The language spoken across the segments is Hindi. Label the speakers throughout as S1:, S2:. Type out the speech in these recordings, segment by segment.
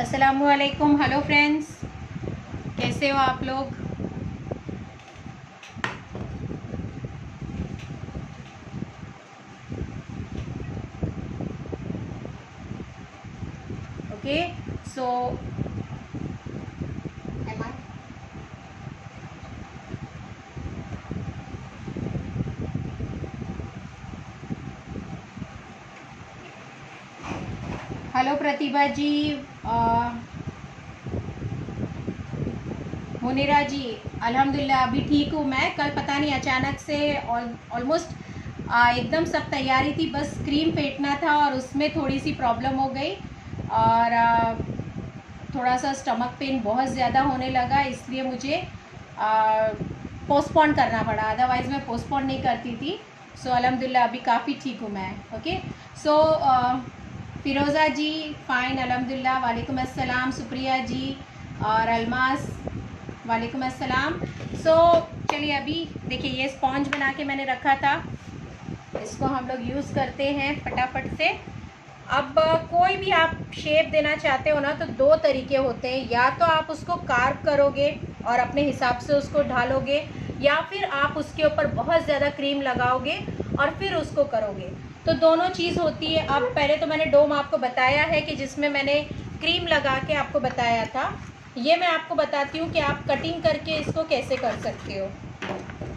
S1: अस्सलामुअलैकुम। हेलो फ्रेंड्स, कैसे हो आप लोग? ओके, सो हेलो प्रतिभा जी, मुनीरा जी। अल्हम्दुलिल्लाह अभी ठीक हूँ मैं। कल पता नहीं अचानक से ऑलमोस्ट एकदम सब तैयारी थी, बस क्रीम फेंटना था और उसमें थोड़ी सी प्रॉब्लम हो गई और थोड़ा सा स्टमक पेन बहुत ज़्यादा होने लगा, इसलिए मुझे पोस्टपोन करना पड़ा, अदरवाइज़ मैं पोस्टपोन नहीं करती थी। सो अल्हम्दुलिल्लाह अभी काफ़ी ठीक हूँ मैं। ओके, सो फ़िरोज़ा जी फ़ाइन अल्हम्दुलिल्लाह, वालेकुम अस्सलाम। सुप्रिया जी और अलमास, वालेकुम अस्सलाम। सो चलिए अभी देखिए, ये स्पॉन्ज बना के मैंने रखा था, इसको हम लोग यूज़ करते हैं फटाफट से। अब कोई भी आप शेप देना चाहते हो ना, तो दो तरीके होते हैं, या तो आप उसको कार्व करोगे और अपने हिसाब से उसको ढालोगे, या फिर आप उसके ऊपर बहुत ज़्यादा क्रीम लगाओगे और फिर उसको करोगे। तो दोनों चीज़ होती है। अब पहले तो मैंने डोम आपको बताया है कि जिसमें मैंने क्रीम लगा के आपको बताया था। ये मैं आपको बताती हूँ कि आप कटिंग करके इसको कैसे कर सकते हो।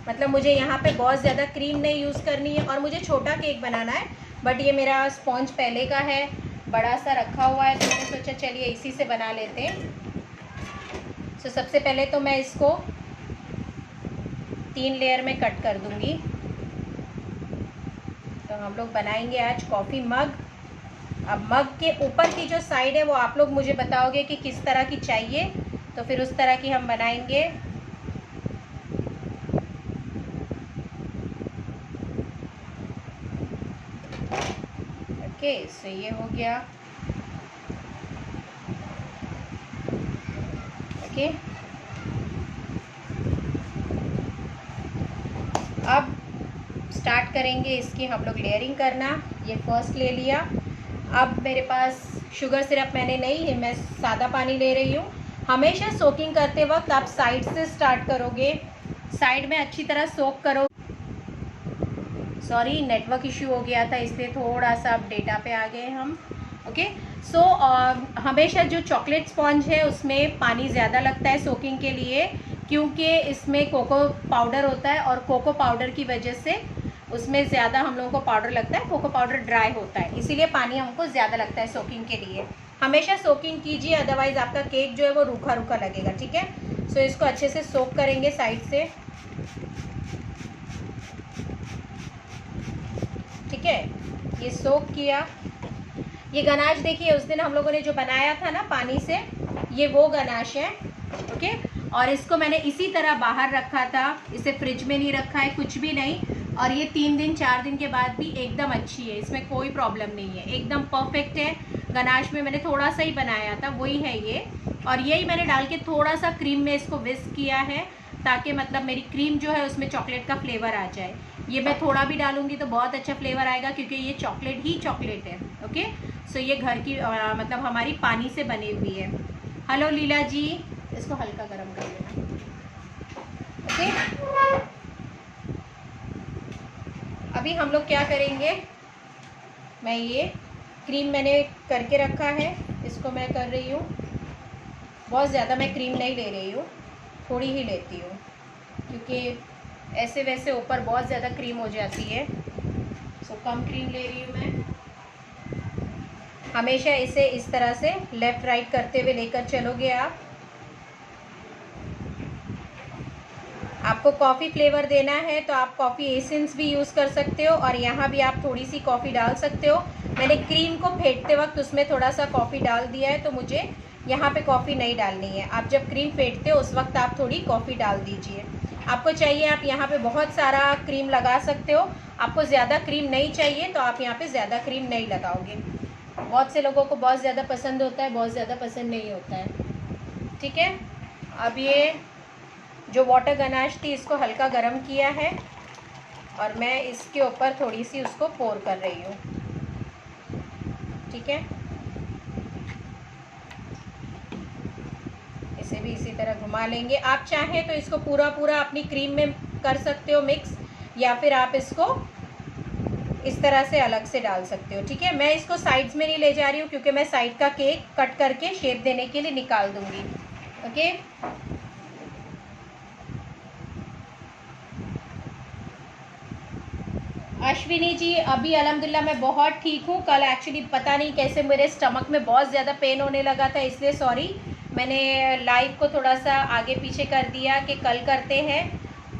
S1: मतलब मुझे यहाँ पे बहुत ज़्यादा क्रीम नहीं यूज़ करनी है और मुझे छोटा केक बनाना है, बट ये मेरा स्पॉन्ज पहले का है, बड़ा सा रखा हुआ है, तो मैंने सोचा चलिए इसी से बना लेते हैं। तो सबसे पहले तो मैं इसको 3 लेयर में कट कर दूँगी। तो हम लोग बनाएंगे आज कॉफ़ी मग। अब मग के ऊपर की जो साइड है वो आप लोग मुझे बताओगे कि किस तरह की चाहिए, तो फिर उस तरह की हम बनाएंगे। ओके, सो ये हो गया। ओके, अब स्टार्ट करेंगे इसकी हम लोग लेयरिंग करना। ये फर्स्ट ले लिया। अब मेरे पास शुगर सिरप मैंने नहीं है, मैं सादा पानी ले रही हूँ। हमेशा सोकिंग करते वक्त आप साइड से स्टार्ट करोगे, साइड में अच्छी तरह सोक करो। सॉरी, नेटवर्क इशू हो गया था, इसलिए थोड़ा सा अब डेटा पे आ गए हम। ओके, सो हमेशा जो चॉकलेट स्पॉन्ज है उसमें पानी ज़्यादा लगता है सोकिंग के लिए, क्योंकि इसमें कोको पाउडर होता है और कोको पाउडर की वजह से उसमें ज़्यादा हम लोगों को पाउडर लगता है। कोको पाउडर ड्राई होता है, इसीलिए पानी हमको ज़्यादा लगता है सोकिंग के लिए। हमेशा सोकिंग कीजिए, अदरवाइज़ आपका केक जो है वो रूखा रूखा लगेगा। ठीक है, सो इसको अच्छे से सोक करेंगे साइड से। ठीक है, ये सोक किया। ये गनाश देखिए, उस दिन हम लोगों ने जो बनाया था ना पानी से, ये वो गनाश है। ओके, और इसको मैंने इसी तरह बाहर रखा था, इसे फ्रिज में नहीं रखा है, कुछ भी नहीं। और ये 3 दिन 4 दिन के बाद भी एकदम अच्छी है, इसमें कोई प्रॉब्लम नहीं है, एकदम परफेक्ट है। गनाश में मैंने थोड़ा सा ही बनाया था, वही है ये। और यही मैंने डाल के थोड़ा सा क्रीम में इसको विस्क किया है, ताकि मतलब मेरी क्रीम जो है उसमें चॉकलेट का फ्लेवर आ जाए। ये मैं थोड़ा भी डालूंगी तो बहुत अच्छा फ्लेवर आएगा, क्योंकि ये चॉकलेट ही चॉकलेट है। ओके, सो ये घर की मतलब हमारी पानी से बनी हुई है। हेलो लीला जी, इसको हल्का गर्म कर लेना। ओके, अभी हम लोग क्या करेंगे, मैं ये क्रीम मैंने करके रखा है, इसको मैं कर रही हूँ। बहुत ज़्यादा मैं क्रीम नहीं ले रही हूँ, थोड़ी ही लेती हूँ, क्योंकि ऐसे वैसे ऊपर बहुत ज़्यादा क्रीम हो जाती है। सो कम क्रीम ले रही हूँ मैं। हमेशा इसे इस तरह से लेफ़्ट राइट करते हुए लेकर चलोगे आप। आपको कॉफ़ी फ्लेवर देना है तो आप कॉफ़ी एसेंस भी यूज़ कर सकते हो, और यहाँ भी आप थोड़ी सी कॉफ़ी डाल सकते हो। मैंने क्रीम को फेंटते वक्त उसमें थोड़ा सा कॉफ़ी डाल दिया है, तो मुझे यहाँ पे कॉफ़ी नहीं डालनी है। आप जब क्रीम फेंटते हो उस वक्त आप थोड़ी कॉफ़ी डाल दीजिए। आपको चाहिए आप यहाँ पे बहुत सारा क्रीम लगा सकते हो, आपको ज़्यादा क्रीम नहीं चाहिए तो आप यहाँ पे ज़्यादा क्रीम नहीं लगाओगे। बहुत से लोगों को बहुत ज़्यादा पसंद होता है, बहुत ज़्यादा पसंद नहीं होता है। ठीक है, अब ये जो वाटर गनाश थी इसको हल्का गरम किया है, और मैं इसके ऊपर थोड़ी सी उसको पोर कर रही हूँ। ठीक है, भी इसी तरह घुमा लेंगे। आप चाहें तो इसको पूरा पूरा अपनी क्रीम में कर सकते हो मिक्स, या फिर आप इसको इस तरह से अलग से डाल सकते हो। ठीक है, मैं इसको साइड्स में नहीं ले जा रही हूँ क्योंकि मैं साइड का केक कट करके शेप देने के लिए निकाल दूंगी। ओके, अश्विनी जी अभी अल्हम्दुलिल्लाह मैं बहुत ठीक हूँ। कल एक्चुअली पता नहीं कैसे मेरे स्टमक में बहुत ज़्यादा पेन होने लगा था, इसलिए सॉरी, मैंने लाइव को थोड़ा सा आगे पीछे कर दिया कि कल करते हैं।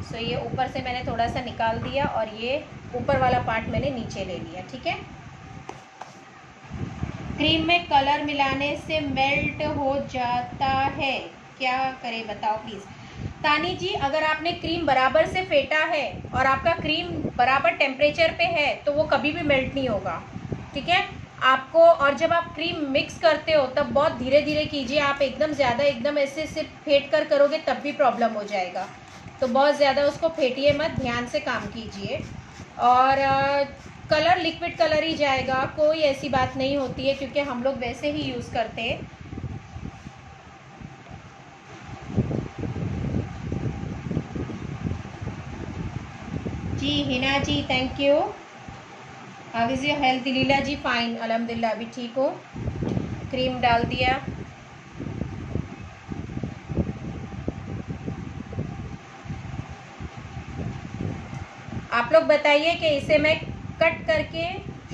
S1: सो ये ऊपर से मैंने थोड़ा सा निकाल दिया और ये ऊपर वाला पार्ट मैंने नीचे ले लिया। ठीक है, क्रीम में कलर मिलाने से मेल्ट हो जाता है, क्या करें बताओ प्लीज़। तानी जी, अगर आपने क्रीम बराबर से फेंटा है और आपका क्रीम बराबर टेम्परेचर पे है तो वो कभी भी मेल्ट नहीं होगा। ठीक है, आपको, और जब आप क्रीम मिक्स करते हो तब बहुत धीरे धीरे कीजिए। आप एकदम ज़्यादा एकदम ऐसे से फेंट कर करोगे तब भी प्रॉब्लम हो जाएगा, तो बहुत ज़्यादा उसको फेंटिए मत, ध्यान से काम कीजिए। और कलर लिक्विड कलर ही जाएगा, कोई ऐसी बात नहीं होती है क्योंकि हम लोग वैसे ही यूज़ करते हैं। जी Hina ji thank you. How is your health? Leela ji fine अल्हम्दुलिल्लाह, अभी ठीक हो। क्रीम डाल दिया। आप लोग बताइए कि इसे मैं कट करके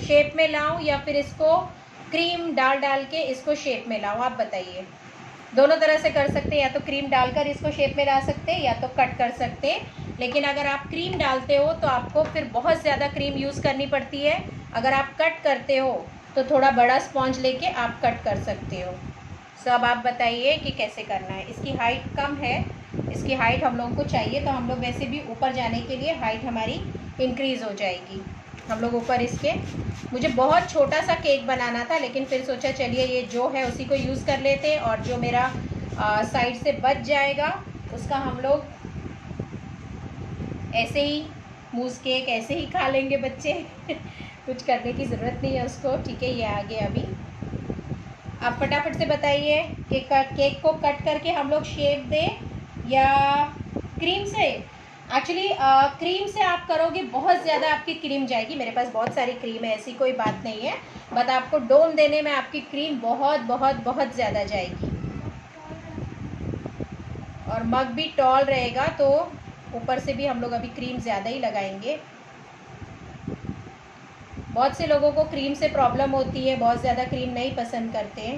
S1: शेप में लाऊं या फिर इसको क्रीम डाल डाल के इसको शेप में लाऊं, आप बताइए। दोनों तरह से कर सकते हैं, या तो क्रीम डालकर इसको शेप में ला सकते हैं या तो कट कर सकते हैं। लेकिन अगर आप क्रीम डालते हो तो आपको फिर बहुत ज़्यादा क्रीम यूज़ करनी पड़ती है। अगर आप कट करते हो तो थोड़ा बड़ा स्पॉन्ज लेके आप कट कर सकते हो। सब आप बताइए कि कैसे करना है। इसकी हाइट कम है, इसकी हाइट हम लोगों को चाहिए, तो हम लोग वैसे भी ऊपर जाने के लिए हाइट हमारी इंक्रीज़ हो जाएगी। हम लोग ऊपर इसके, मुझे बहुत छोटा सा केक बनाना था लेकिन फिर सोचा चलिए ये जो है उसी को यूज़ कर लेते हैं, और जो मेरा साइड से बच जाएगा उसका हम लोग ऐसे ही मूस केक ऐसे ही खा लेंगे बच्चे कुछ करने की ज़रूरत नहीं है उसको। ठीक है, ये आ गया। अभी आप फटाफट से बताइए कि केक को कट करके हम लोग शेप दें या क्रीम से। एक्चुअली क्रीम से आप करोगे बहुत ज़्यादा आपकी क्रीम जाएगी। मेरे पास बहुत सारी क्रीम है, ऐसी कोई बात नहीं है, बट आपको डोम देने में आपकी क्रीम बहुत बहुत बहुत ज़्यादा जाएगी। और मग भी टॉल रहेगा तो ऊपर से भी हम लोग अभी क्रीम ज़्यादा ही लगाएंगे। बहुत से लोगों को क्रीम से प्रॉब्लम होती है, बहुत ज़्यादा क्रीम नहीं पसंद करते हैं।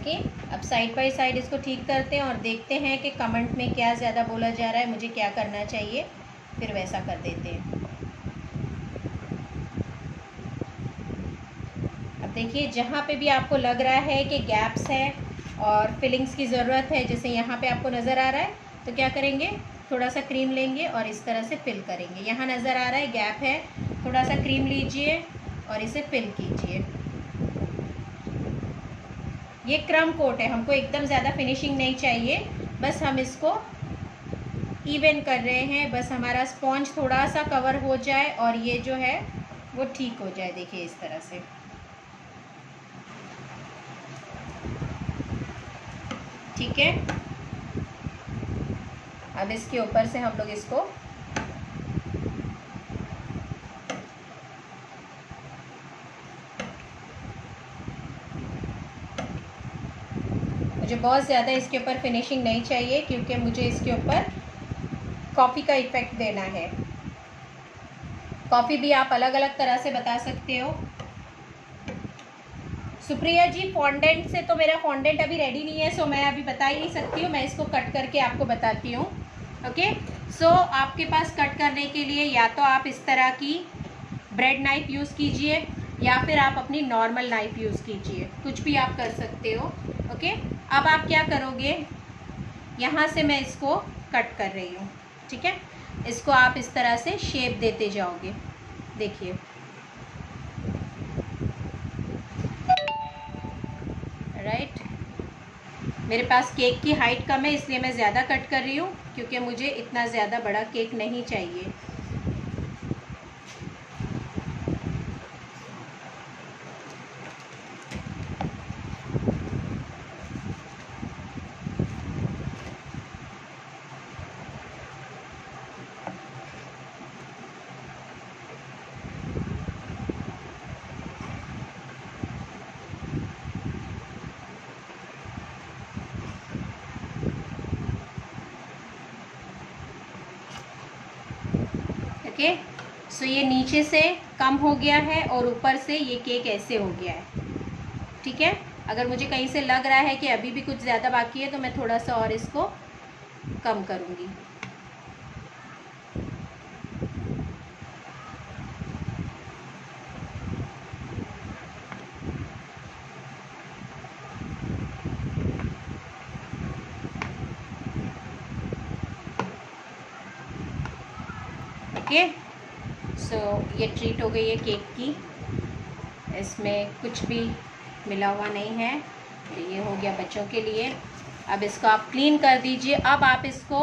S1: ओके, अब साइड बाय साइड इसको ठीक करते हैं और देखते हैं कि कमेंट में क्या ज़्यादा बोला जा रहा है, मुझे क्या करना चाहिए, फिर वैसा कर देते हैं। अब देखिए, जहाँ पे भी आपको लग रहा है कि गैप्स है और फिलिंग्स की ज़रूरत है, जैसे यहाँ पे आपको नज़र आ रहा है, तो क्या करेंगे, थोड़ा सा क्रीम लेंगे और इस तरह से फिल करेंगे। यहाँ नज़र आ रहा है गैप है, थोड़ा सा क्रीम लीजिए और इसे फिल कीजिए। ये क्रम कोट है, हमको एकदम ज़्यादा फिनिशिंग नहीं चाहिए, बस हम इसको इवन कर रहे हैं, बस हमारा स्पॉन्ज थोड़ा सा कवर हो जाए और ये जो है वो ठीक हो जाए। देखिए इस तरह से। ठीक है, अब इसके ऊपर से हम लोग इसको मुझे बहुत ज़्यादा इसके ऊपर फिनिशिंग नहीं चाहिए क्योंकि मुझे इसके ऊपर कॉफ़ी का इफ़ेक्ट देना है। कॉफ़ी भी आप अलग अलग तरह से बता सकते हो। सुप्रिया जी, फॉन्डेंट से तो मेरा फॉन्डेंट अभी रेडी नहीं है, सो मैं अभी बता ही नहीं सकती हूँ, मैं इसको कट करके आपको बताती हूँ। ओके, सो आपके पास कट करने के लिए या तो आप इस तरह की ब्रेड नाइफ यूज़ कीजिए या फिर आप अपनी नॉर्मल नाइफ यूज़ कीजिए, कुछ भी आप कर सकते हो। ओके, अब आप क्या करोगे, यहाँ से मैं इसको कट कर रही हूँ। ठीक है, इसको आप इस तरह से शेप देते जाओगे। देखिए, राइट, मेरे पास केक की हाइट कम है इसलिए मैं ज़्यादा कट कर रही हूँ क्योंकि मुझे इतना ज़्यादा बड़ा केक नहीं चाहिए। सो ये नीचे से कम हो गया है और ऊपर से ये केक ऐसे हो गया है, ठीक है। अगर मुझे कहीं से लग रहा है कि अभी भी कुछ ज़्यादा बाकी है तो मैं थोड़ा सा और इसको कम करूँगी। ओके, सो ये ट्रीट हो गई है केक की, इसमें कुछ भी मिला हुआ नहीं है, तो ये हो गया बच्चों के लिए। अब इसको आप क्लीन कर दीजिए। अब आप इसको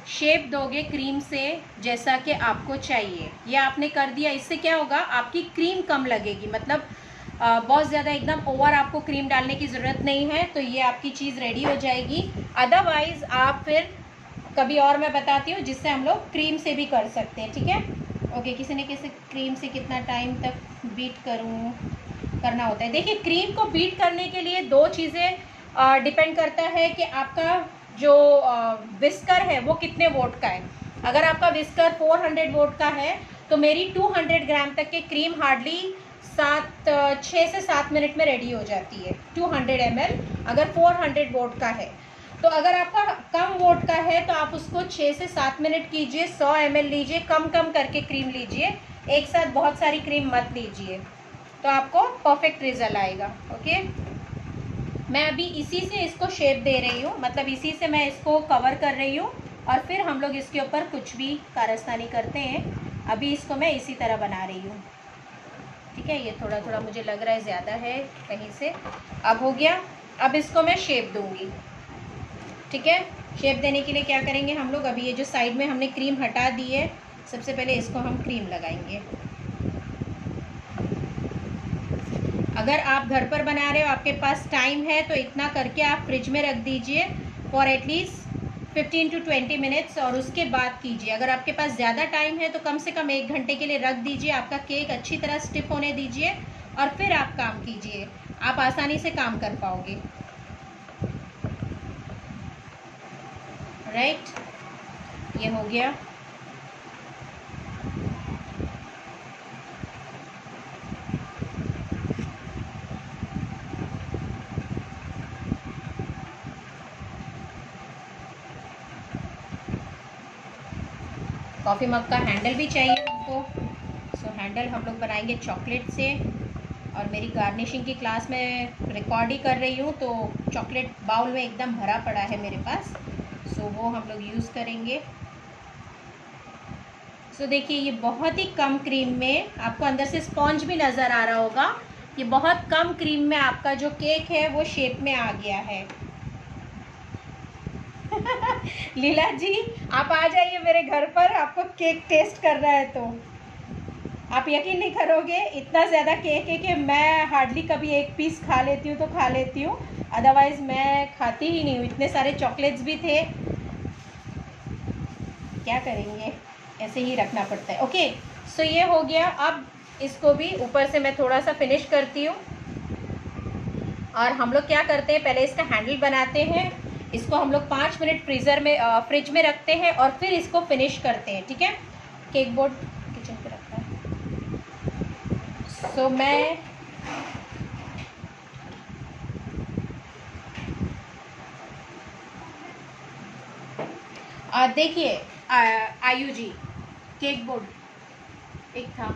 S1: शेप दोगे क्रीम से जैसा कि आपको चाहिए। ये आपने कर दिया, इससे क्या होगा, आपकी क्रीम कम लगेगी, मतलब बहुत ज़्यादा एकदम ओवर आपको क्रीम डालने की ज़रूरत नहीं है, तो ये आपकी चीज़ रेडी हो जाएगी। अदरवाइज़ आप फिर कभी और मैं बताती हूँ जिससे हम लोग क्रीम से भी कर सकते हैं, ठीक है। ओके, किसी ने किसी क्रीम से कितना टाइम तक बीट करना होता है। देखिए, क्रीम को बीट करने के लिए दो चीज़ें डिपेंड करता है कि आपका जो विस्कर है वो कितने वोट का है। अगर आपका विस्कर 400 वोट का है तो मेरी 200 ग्राम तक की क्रीम हार्डली 6 से 7 मिनट में रेडी हो जाती है। 200 ml अगर 400 वोट का है, तो अगर आपका कम वोट का है तो आप उसको 6 से 7 मिनट कीजिए। 100 ml लीजिए, कम कम करके क्रीम लीजिए, एक साथ बहुत सारी क्रीम मत लीजिए, तो आपको परफेक्ट रिजल्ट आएगा। ओके, मैं अभी इसी से इसको शेप दे रही हूँ, मतलब इसी से मैं इसको कवर कर रही हूँ और फिर हम लोग इसके ऊपर कुछ भी कारस्तानी करते हैं। अभी इसको मैं इसी तरह बना रही हूँ, ठीक है। ये थोड़ा थोड़ा मुझे लग रहा है ज़्यादा है कहीं से। अब हो गया, अब इसको मैं शेप दूँगी, ठीक है। शेप देने के लिए क्या करेंगे हम लोग, अभी ये जो साइड में हमने क्रीम हटा दी है, सबसे पहले इसको हम क्रीम लगाएंगे। अगर आप घर पर बना रहे हो, आपके पास टाइम है, तो इतना करके आप फ्रिज में रख दीजिए फॉर एटलीस्ट 15 to 20 मिनट्स और उसके बाद कीजिए। अगर आपके पास ज़्यादा टाइम है तो कम से कम 1 घंटे के लिए रख दीजिए। आपका केक अच्छी तरह स्टिफ होने दीजिए और फिर आप काम कीजिए, आप आसानी से काम कर पाओगे। राइट, ये हो गया। कॉफ़ी मग का हैंडल भी चाहिए हमको, सो हैंडल हम लोग बनाएंगे चॉकलेट से। और मेरी गार्निशिंग की क्लास में रिकॉर्ड ही कर रही हूँ, तो चॉकलेट बाउल में एकदम भरा पड़ा है मेरे पास, सो वो हम लोग यूज़ करेंगे। सो देखिए, ये बहुत ही कम क्रीम में, आपको अंदर से स्पॉन्ज भी नज़र आ रहा होगा, ये बहुत कम क्रीम में आपका जो केक है वो शेप में आ गया है। लीला जी, आप आ जाइए मेरे घर पर, आपको केक टेस्ट करना है तो। आप यकीन नहीं करोगे, इतना ज़्यादा केक है कि मैं हार्डली कभी एक पीस खा लेती हूँ तो खा लेती हूँ, अदरवाइज़ मैं खाती ही नहीं हूँ। इतने सारे चॉकलेट्स भी थे, क्या करेंगे, ऐसे ही रखना पड़ता है। ओके, सो ये हो गया। अब इसको भी ऊपर से मैं थोड़ा सा फिनिश करती हूँ। और हम लोग क्या करते हैं, पहले इसका हैंडल बनाते हैं, इसको हम लोग 5 मिनट फ्रिज में रखते हैं और फिर इसको फिनिश करते हैं, ठीक है। केक बोर्ड किचन पे रखा है, सो मैं देखिए आयु जी, केक बोर्ड एक था।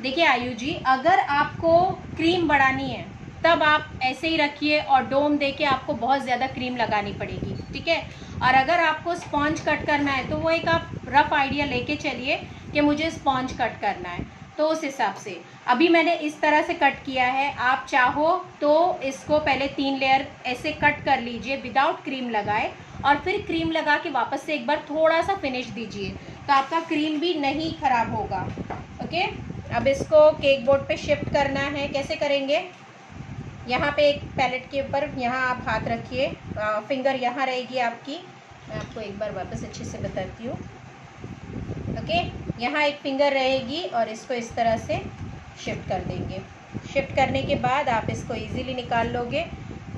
S1: देखिए आयु जी, अगर आपको क्रीम बढ़ानी है तब आप ऐसे ही रखिए और डोम देके आपको बहुत ज़्यादा क्रीम लगानी पड़ेगी, ठीक है। और अगर आपको स्पॉन्ज कट करना है तो वो एक आप रफ आइडिया लेके चलिए कि मुझे स्पॉन्ज कट करना है, तो उस हिसाब से अभी मैंने इस तरह से कट किया है। आप चाहो तो इसको पहले 3 लेयर ऐसे कट कर लीजिए विदाउट क्रीम लगाए, और फिर क्रीम लगा के वापस से एक बार थोड़ा सा फिनिश दीजिए, तो आपका क्रीम भी नहीं ख़राब होगा। ओके, अब इसको केक बोर्ड पे शिफ्ट करना है। कैसे करेंगे, यहाँ पे एक पैलेट के ऊपर यहाँ आप हाथ रखिए, फिंगर यहाँ रहेगी आपकी, मैं आपको एक बार वापस अच्छे से बताती हूँ। ओके, यहाँ एक फिंगर रहेगी और इसको इस तरह से शिफ्ट कर देंगे। शिफ्ट करने के बाद आप इसको इजीली निकाल लोगे,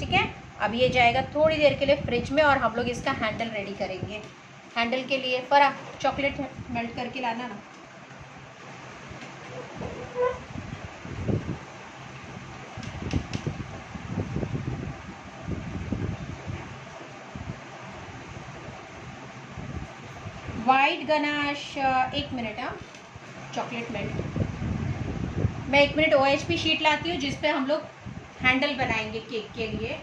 S1: ठीक है। अब ये जाएगा थोड़ी देर के लिए फ्रिज में और हम लोग इसका हैंडल रेडी करेंगे। हैंडल के लिए फरा चॉकलेट मेल्ट करके लाना ना। वाइट गनाश, एक मिनट। हाँ, चॉकलेट मेल्ट। मैं एक मिनट OHP शीट लाती हूँ जिस पे हम लोग हैंडल बनाएंगे केक के लिए।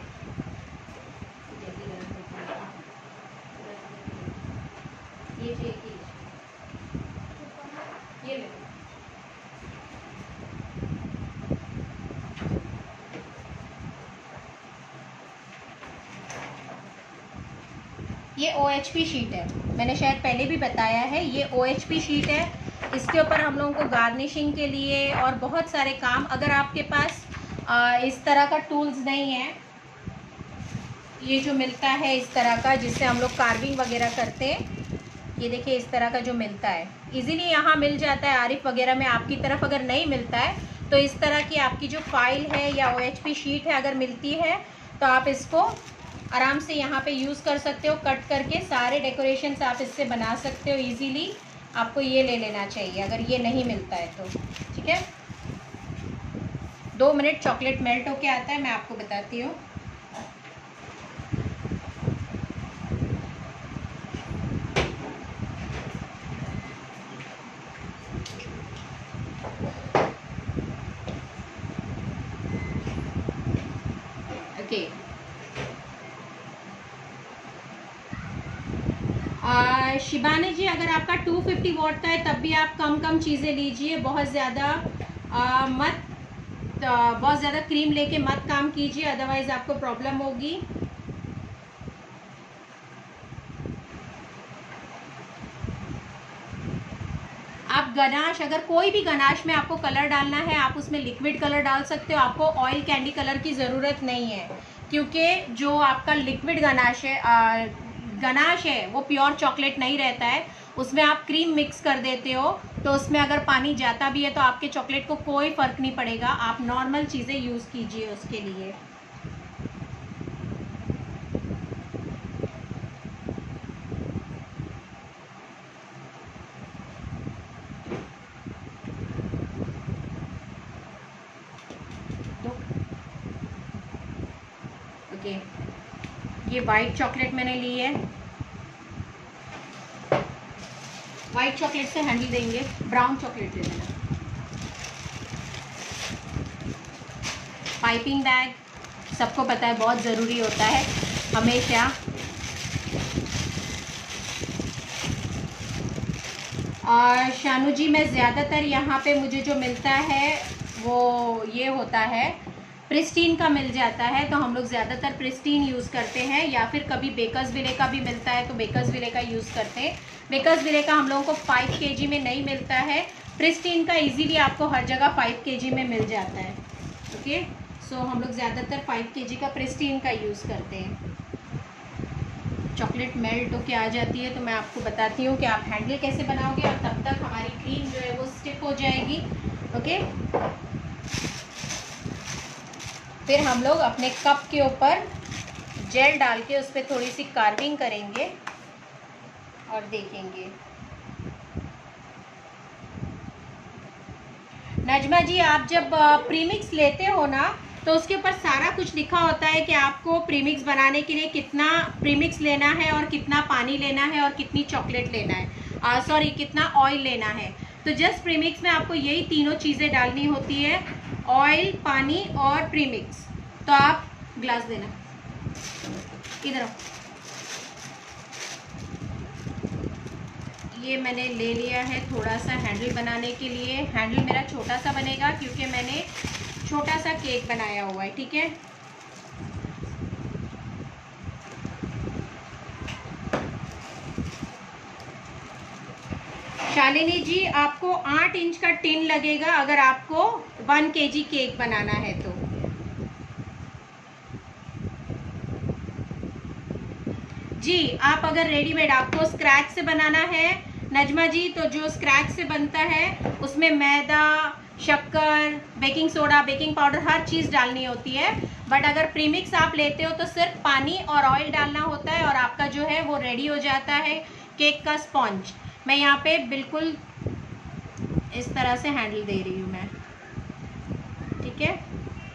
S1: ये ले। ये OHP शीट है, मैंने शायद पहले भी बताया है, ये OHP शीट है। इसके ऊपर हम लोगों को गार्निशिंग के लिए और बहुत सारे काम, अगर आपके पास इस तरह का टूल्स नहीं है, ये जो मिलता है इस तरह का जिससे हम लोग कार्विंग वगैरह करते हैं, ये देखिए इस तरह का जो मिलता है इजीली यहाँ मिल जाता है। आरिफ वगैरह में आपकी तरफ अगर नहीं मिलता है तो इस तरह की आपकी जो फाइल है या OHP शीट है अगर मिलती है तो आप इसको आराम से यहाँ पे यूज़ कर सकते हो। कट करके सारे डेकोरेशंस आप इससे बना सकते हो इजीली। आपको ये ले लेना चाहिए अगर ये नहीं मिलता है तो, ठीक है। 2 मिनट चॉकलेट मेल्ट होके आता है, मैं आपको बताती हूँ। ओके, शिबानी जी, अगर आपका 250 वॉट का है तब भी आप कम चीज़ें लीजिए, बहुत ज़्यादा बहुत ज़्यादा क्रीम लेके मत काम कीजिए, अदरवाइज़ आपको प्रॉब्लम होगी। आप गनाश, अगर कोई भी गनाश में आपको कलर डालना है आप उसमें लिक्विड कलर डाल सकते हो। आपको ऑयल कैंडी कलर की ज़रूरत नहीं है, क्योंकि जो आपका लिक्विड गनाश है वो प्योर चॉकलेट नहीं रहता है। उसमें आप क्रीम मिक्स कर देते हो तो उसमें अगर पानी जाता भी है तो आपके चॉकलेट को कोई फ़र्क नहीं पड़ेगा। आप नॉर्मल चीज़ें यूज़ कीजिए उसके लिए। ओके, ये वाइट चॉकलेट मैंने ली है। वाइट चॉकलेट से हैंडल देंगे, ब्राउन चॉकलेट ले लेना। पाइपिंग बैग सबको पता है बहुत ज़रूरी होता है हमेशा। और शानू जी, मैं ज़्यादातर यहाँ पे मुझे जो मिलता है वो ये होता है, प्रिस्टीन का मिल जाता है, तो हम लोग ज़्यादातर प्रिस्टीन यूज़ करते हैं, या फिर कभी बेकर्स विले का भी मिलता है तो बेकर्स विले का यूज़ करते हैं। बेकर्स विले का हम लोगों को 5 kg में नहीं मिलता है, प्रिस्टीन का इजीली आपको हर जगह 5 kg में मिल जाता है। ओके, सो हम लोग ज़्यादातर 5 kg का प्रिस्टीन का यूज़ करते हैं। चॉकलेट मेल्ट होके आ जाती है तो मैं आपको बताती हूँ कि आप हैंडल कैसे बनाओगे, और तब तक हमारी क्रीम जो है वो स्टिफ हो जाएगी। ओके, फिर हम लोग अपने कप के ऊपर जेल डाल के उस पर थोड़ी सी कार्विंग करेंगे और देखेंगे। नजमा जी, आप जब प्रीमिक्स लेते हो ना तो उसके ऊपर सारा कुछ लिखा होता है कि आपको प्रीमिक्स बनाने के लिए कितना प्रीमिक्स लेना है और कितना पानी लेना है और कितनी चॉकलेट लेना है, सॉरी कितना ऑयल लेना है। तो जस्ट प्रीमिक्स में आपको यही तीनों चीज़ें डालनी होती है, ऑयल, पानी और प्रीमिक्स। तो आप ग्लास देना, इधर आओ। ये मैंने ले लिया है थोड़ा सा हैंडल बनाने के लिए। हैंडल मेरा छोटा सा बनेगा क्योंकि मैंने छोटा सा केक बनाया हुआ है, ठीक है। शालिनी जी, आपको 8 इंच का टिन लगेगा अगर आपको 1 kg केक बनाना है तो। जी, आप अगर रेडीमेड आपको स्क्रैच से बनाना है नजमा जी, तो जो स्क्रैच से बनता है उसमें मैदा, शक्कर, बेकिंग सोडा, बेकिंग पाउडर हर चीज़ डालनी होती है। बट अगर प्रीमिक्स आप लेते हो तो सिर्फ पानी और ऑयल डालना होता है और आपका जो है वो रेडी हो जाता है केक का स्पॉन्ज। मैं यहाँ पे बिल्कुल इस तरह से हैंडल दे रही हूँ मैं। ठीक है,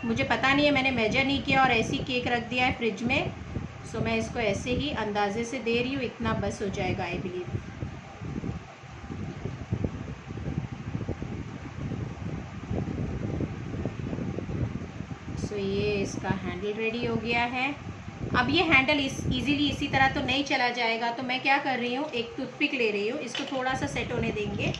S1: मुझे पता नहीं है, मैंने मेजर नहीं किया और ऐसी केक रख दिया है फ्रिज में। सो मैं इसको ऐसे ही अंदाजे से दे रही हूँ, इतना बस हो जाएगा आई बिलीव। सो ये इसका हैंडल रेडी हो गया है। अब ये हैंडल इजीली इसी तरह तो नहीं चला जाएगा, तो मैं क्या कर रही हूँ, एक टूथपिक ले रही हूँ, इसको थोड़ा सा सेट होने देंगे।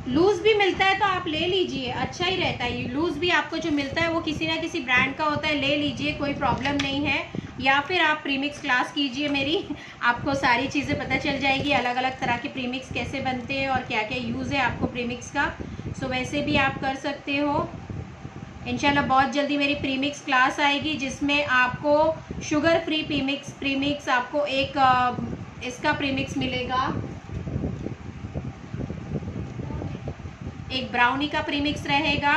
S1: लूज़ भी मिलता है तो आप ले लीजिए, अच्छा ही रहता है। लूज़ भी आपको जो मिलता है वो किसी ना किसी ब्रांड का होता है, ले लीजिए, कोई प्रॉब्लम नहीं है। या फिर आप प्रीमिक्स क्लास कीजिए मेरी, आपको सारी चीज़ें पता चल जाएगी, अलग अलग तरह के प्रीमिक्स कैसे बनते हैं और क्या क्या यूज़ है आपको प्रीमिक्स का। सो वैसे भी आप कर सकते हो। इंशाल्लाह बहुत जल्दी मेरी प्रीमिक्स क्लास आएगी, जिसमें आपको शुगर फ्री प्रीमिक्स आपको एक इसका प्रीमिक्स मिलेगा, एक ब्राउनी का प्रीमिक्स रहेगा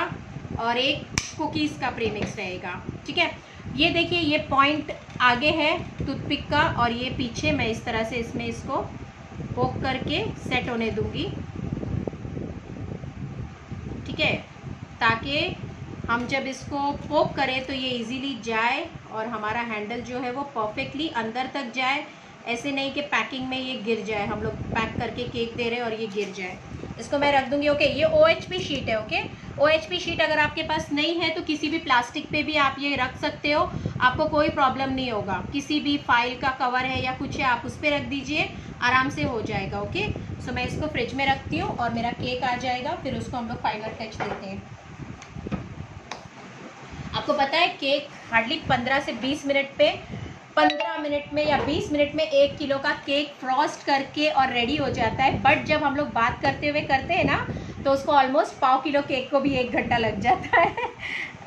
S1: और एक कुकीज़ का प्रीमिक्स रहेगा। ठीक है, ये देखिए, ये पॉइंट आगे है टूथपिक का और ये पीछे। मैं इस तरह से इसमें इसको पोक करके सेट होने दूंगी, ठीक है, ताकि हम जब इसको पोक करें तो ये इजीली जाए और हमारा हैंडल जो है वो परफेक्टली अंदर तक जाए। ऐसे नहीं कि पैकिंग में ये गिर जाए, हम लोग पैक करके केक दे रहे हैं और ये गिर जाए। इसको मैं रख दूंगी। ओके, ये OHP शीट है। ओके, OHP शीट अगर आपके पास नहीं है तो किसी भी प्लास्टिक पे भी आप ये रख सकते हो, आपको कोई प्रॉब्लम नहीं होगा। किसी भी फाइल का कवर है या कुछ है, आप उस पर रख दीजिए, आराम से हो जाएगा। ओके, सो मैं इसको फ्रिज में रखती हूँ और मेरा केक आ जाएगा, फिर उसको हम लोग फाइनल टच देते हैं। आपको पता है केक हार्डली 15 से 20 मिनट पे, 15 मिनट में या 20 मिनट में 1 किलो का केक फ्रॉस्ट करके और रेडी हो जाता है। बट जब हम लोग बात करते हुए करते हैं ना, तो उसको ऑलमोस्ट 1/4 किलो केक को भी 1 घंटा लग जाता है।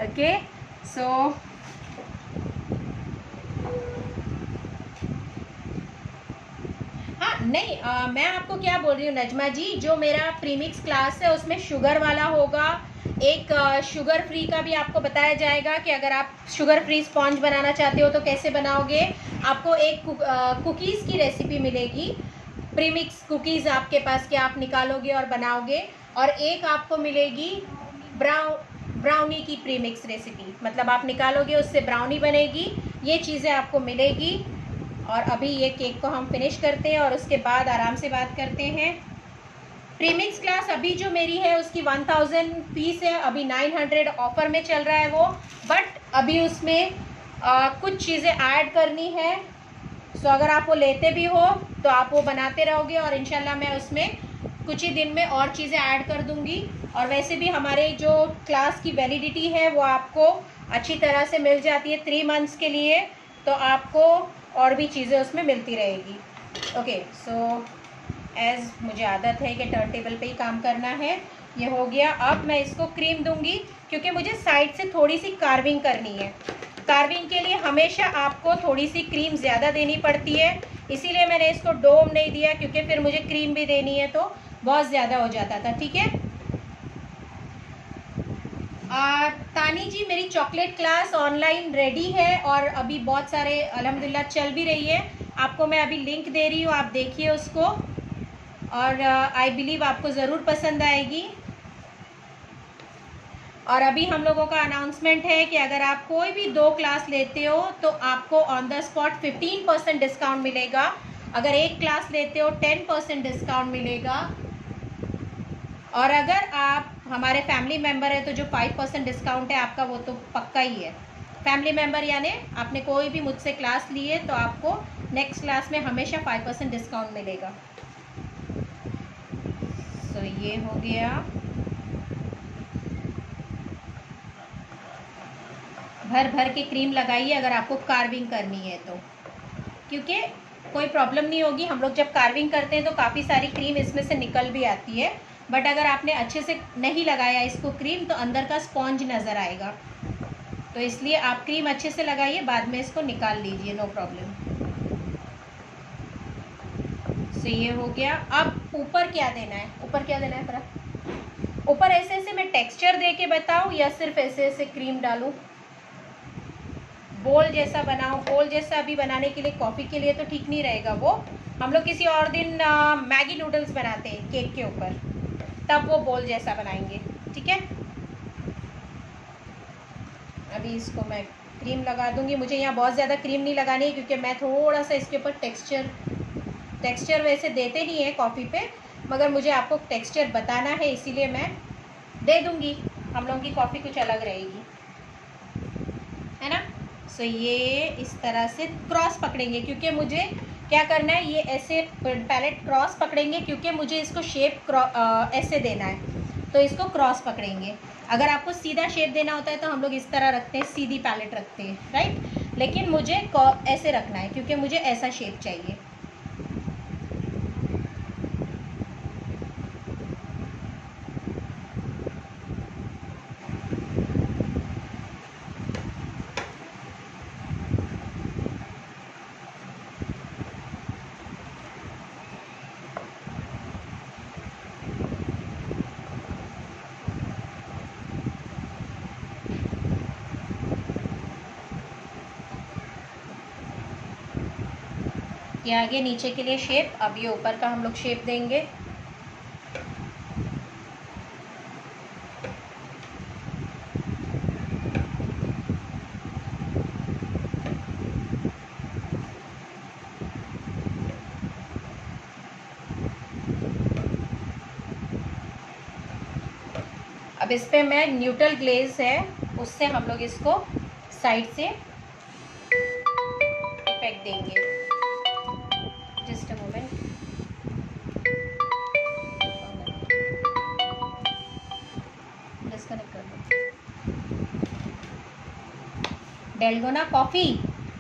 S1: ओके, सो हाँ नहीं, मैं आपको क्या बोल रही हूँ नजमा जी, जो मेरा प्रीमिक्स क्लास है उसमें शुगर वाला होगा, एक शुगर फ्री का भी आपको बताया जाएगा कि अगर आप शुगर फ्री स्पॉन्ज बनाना चाहते हो तो कैसे बनाओगे। आपको एक कुकीज़ की रेसिपी मिलेगी, प्रीमिक्स कुकीज़ आपके पास के आप निकालोगे और बनाओगे, और एक आपको मिलेगी ब्राउनी की प्रीमिक्स रेसिपी, मतलब आप निकालोगे उससे ब्राउनी बनेगी। ये चीज़ें आपको मिलेगी। और अभी ये केक को हम फिनिश करते हैं और उसके बाद आराम से बात करते हैं। प्रीमिक्स क्लास अभी जो मेरी है उसकी 1000 फीस है, अभी 900 ऑफर में चल रहा है वो, बट अभी उसमें कुछ चीज़ें ऐड करनी है। सो अगर आप वो लेते भी हो तो आप वो बनाते रहोगे और इंशाल्लाह मैं उसमें कुछ ही दिन में और चीज़ें ऐड कर दूंगी। और वैसे भी हमारे जो क्लास की वैलिडिटी है वो आपको अच्छी तरह से मिल जाती है 3 मंथ्स के लिए, तो आपको और भी चीज़ें उसमें मिलती रहेगी। ओके, सो एज़ मुझे आदत है कि टर्न टेबल पे ही काम करना है। ये हो गया। अब मैं इसको क्रीम दूंगी क्योंकि मुझे साइड से थोड़ी सी कार्विंग करनी है। कार्विंग के लिए हमेशा आपको थोड़ी सी क्रीम ज़्यादा देनी पड़ती है, इसीलिए मैंने इसको डोम नहीं दिया, क्योंकि फिर मुझे क्रीम भी देनी है तो बहुत ज़्यादा हो जाता था। ठीक है, तानी जी, मेरी चॉकलेट क्लास ऑनलाइन रेडी है और अभी बहुत सारे अल्हम्दुलिल्लाह चल भी रही है। आपको मैं अभी लिंक दे रही हूँ, आप देखिए उसको, और आई बिलीव आपको ज़रूर पसंद आएगी। और अभी हम लोगों का अनाउंसमेंट है कि अगर आप कोई भी 2 क्लास लेते हो तो आपको ऑन द स्पॉट 15% डिस्काउंट मिलेगा। अगर 1 क्लास लेते हो 10% डिस्काउंट मिलेगा, और अगर आप हमारे फैमिली मेम्बर है तो जो 5% डिस्काउंट है आपका वो तो पक्का ही है। फैमिली मेम्बर यानी आपने कोई भी मुझसे क्लास ली है तो आपको नेक्स्ट क्लास में हमेशा 5% डिस्काउंट मिलेगा। तो ये हो गया। भर भर के क्रीम लगाइए अगर आपको कार्विंग करनी है तो, क्योंकि कोई प्रॉब्लम नहीं होगी। हम लोग जब कार्विंग करते हैं तो काफ़ी सारी क्रीम इसमें से निकल भी आती है, बट अगर आपने अच्छे से नहीं लगाया इसको क्रीम तो अंदर का स्पॉन्ज नज़र आएगा, तो इसलिए आप क्रीम अच्छे से लगाइए, बाद में इसको निकाल लीजिए, नो प्रॉब्लम। तो ये हो गया। अब ऊपर क्या देना है, ऊपर क्या देना है फ़र्क, ऊपर ऐसे ऐसे मैं टेक्सचर दे के बताऊँ या सिर्फ ऐसे ऐसे क्रीम डालूँ, बोल जैसा बनाओ। बोल जैसा अभी बनाने के लिए कॉफ़ी के लिए तो ठीक नहीं रहेगा वो। हम लोग किसी और दिन मैगी नूडल्स बनाते हैं केक के ऊपर, तब वो बोल जैसा बनाएंगे। ठीक है, अभी इसको मैं क्रीम लगा दूंगी। मुझे यहाँ बहुत ज़्यादा क्रीम नहीं लगानी है क्योंकि मैं थोड़ा सा इसके ऊपर टेक्सचर वैसे देते नहीं है कॉफ़ी पे, मगर मुझे आपको टेक्सचर बताना है इसीलिए मैं दे दूंगी। हम लोगों की कॉफ़ी कुछ अलग रहेगी, है ना। सो ये इस तरह से क्रॉस पकड़ेंगे क्योंकि मुझे क्या करना है, ये ऐसे पैलेट क्रॉस पकड़ेंगे क्योंकि मुझे इसको शेप ऐसे देना है, तो इसको क्रॉस पकड़ेंगे। अगर आपको सीधा शेप देना होता है तो हम लोग इस तरह रखते हैं, सीधी पैलेट रखते हैं, राइट। लेकिन मुझे ऐसे रखना है क्योंकि मुझे ऐसा शेप चाहिए। ये आगे नीचे के लिए शेप, अब ये ऊपर का हम लोग शेप देंगे। अब इस पे मैं न्यूट्रल ग्लेज है उससे हम लोग इसको साइड से इफेक्ट देंगे। जस्ट अ मोमेंट, डिस्कनेक्ट कर दो। डेल्गोना कॉफ़ी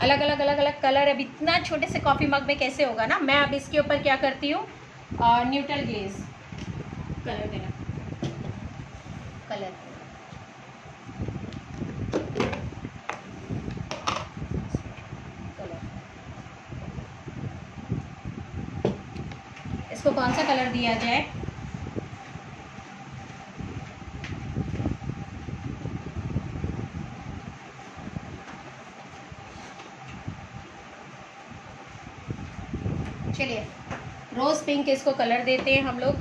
S1: अलग अलग कलर है। अब इतना छोटे से कॉफ़ी मग में कैसे होगा ना। मैं अब इसके ऊपर क्या करती हूँ, न्यूट्रल ग्लेज कलर देना, कलर इसको कौन सा कलर दिया जाए। चलिए रोज़ पिंक इसको कलर देते हैं हम लोग।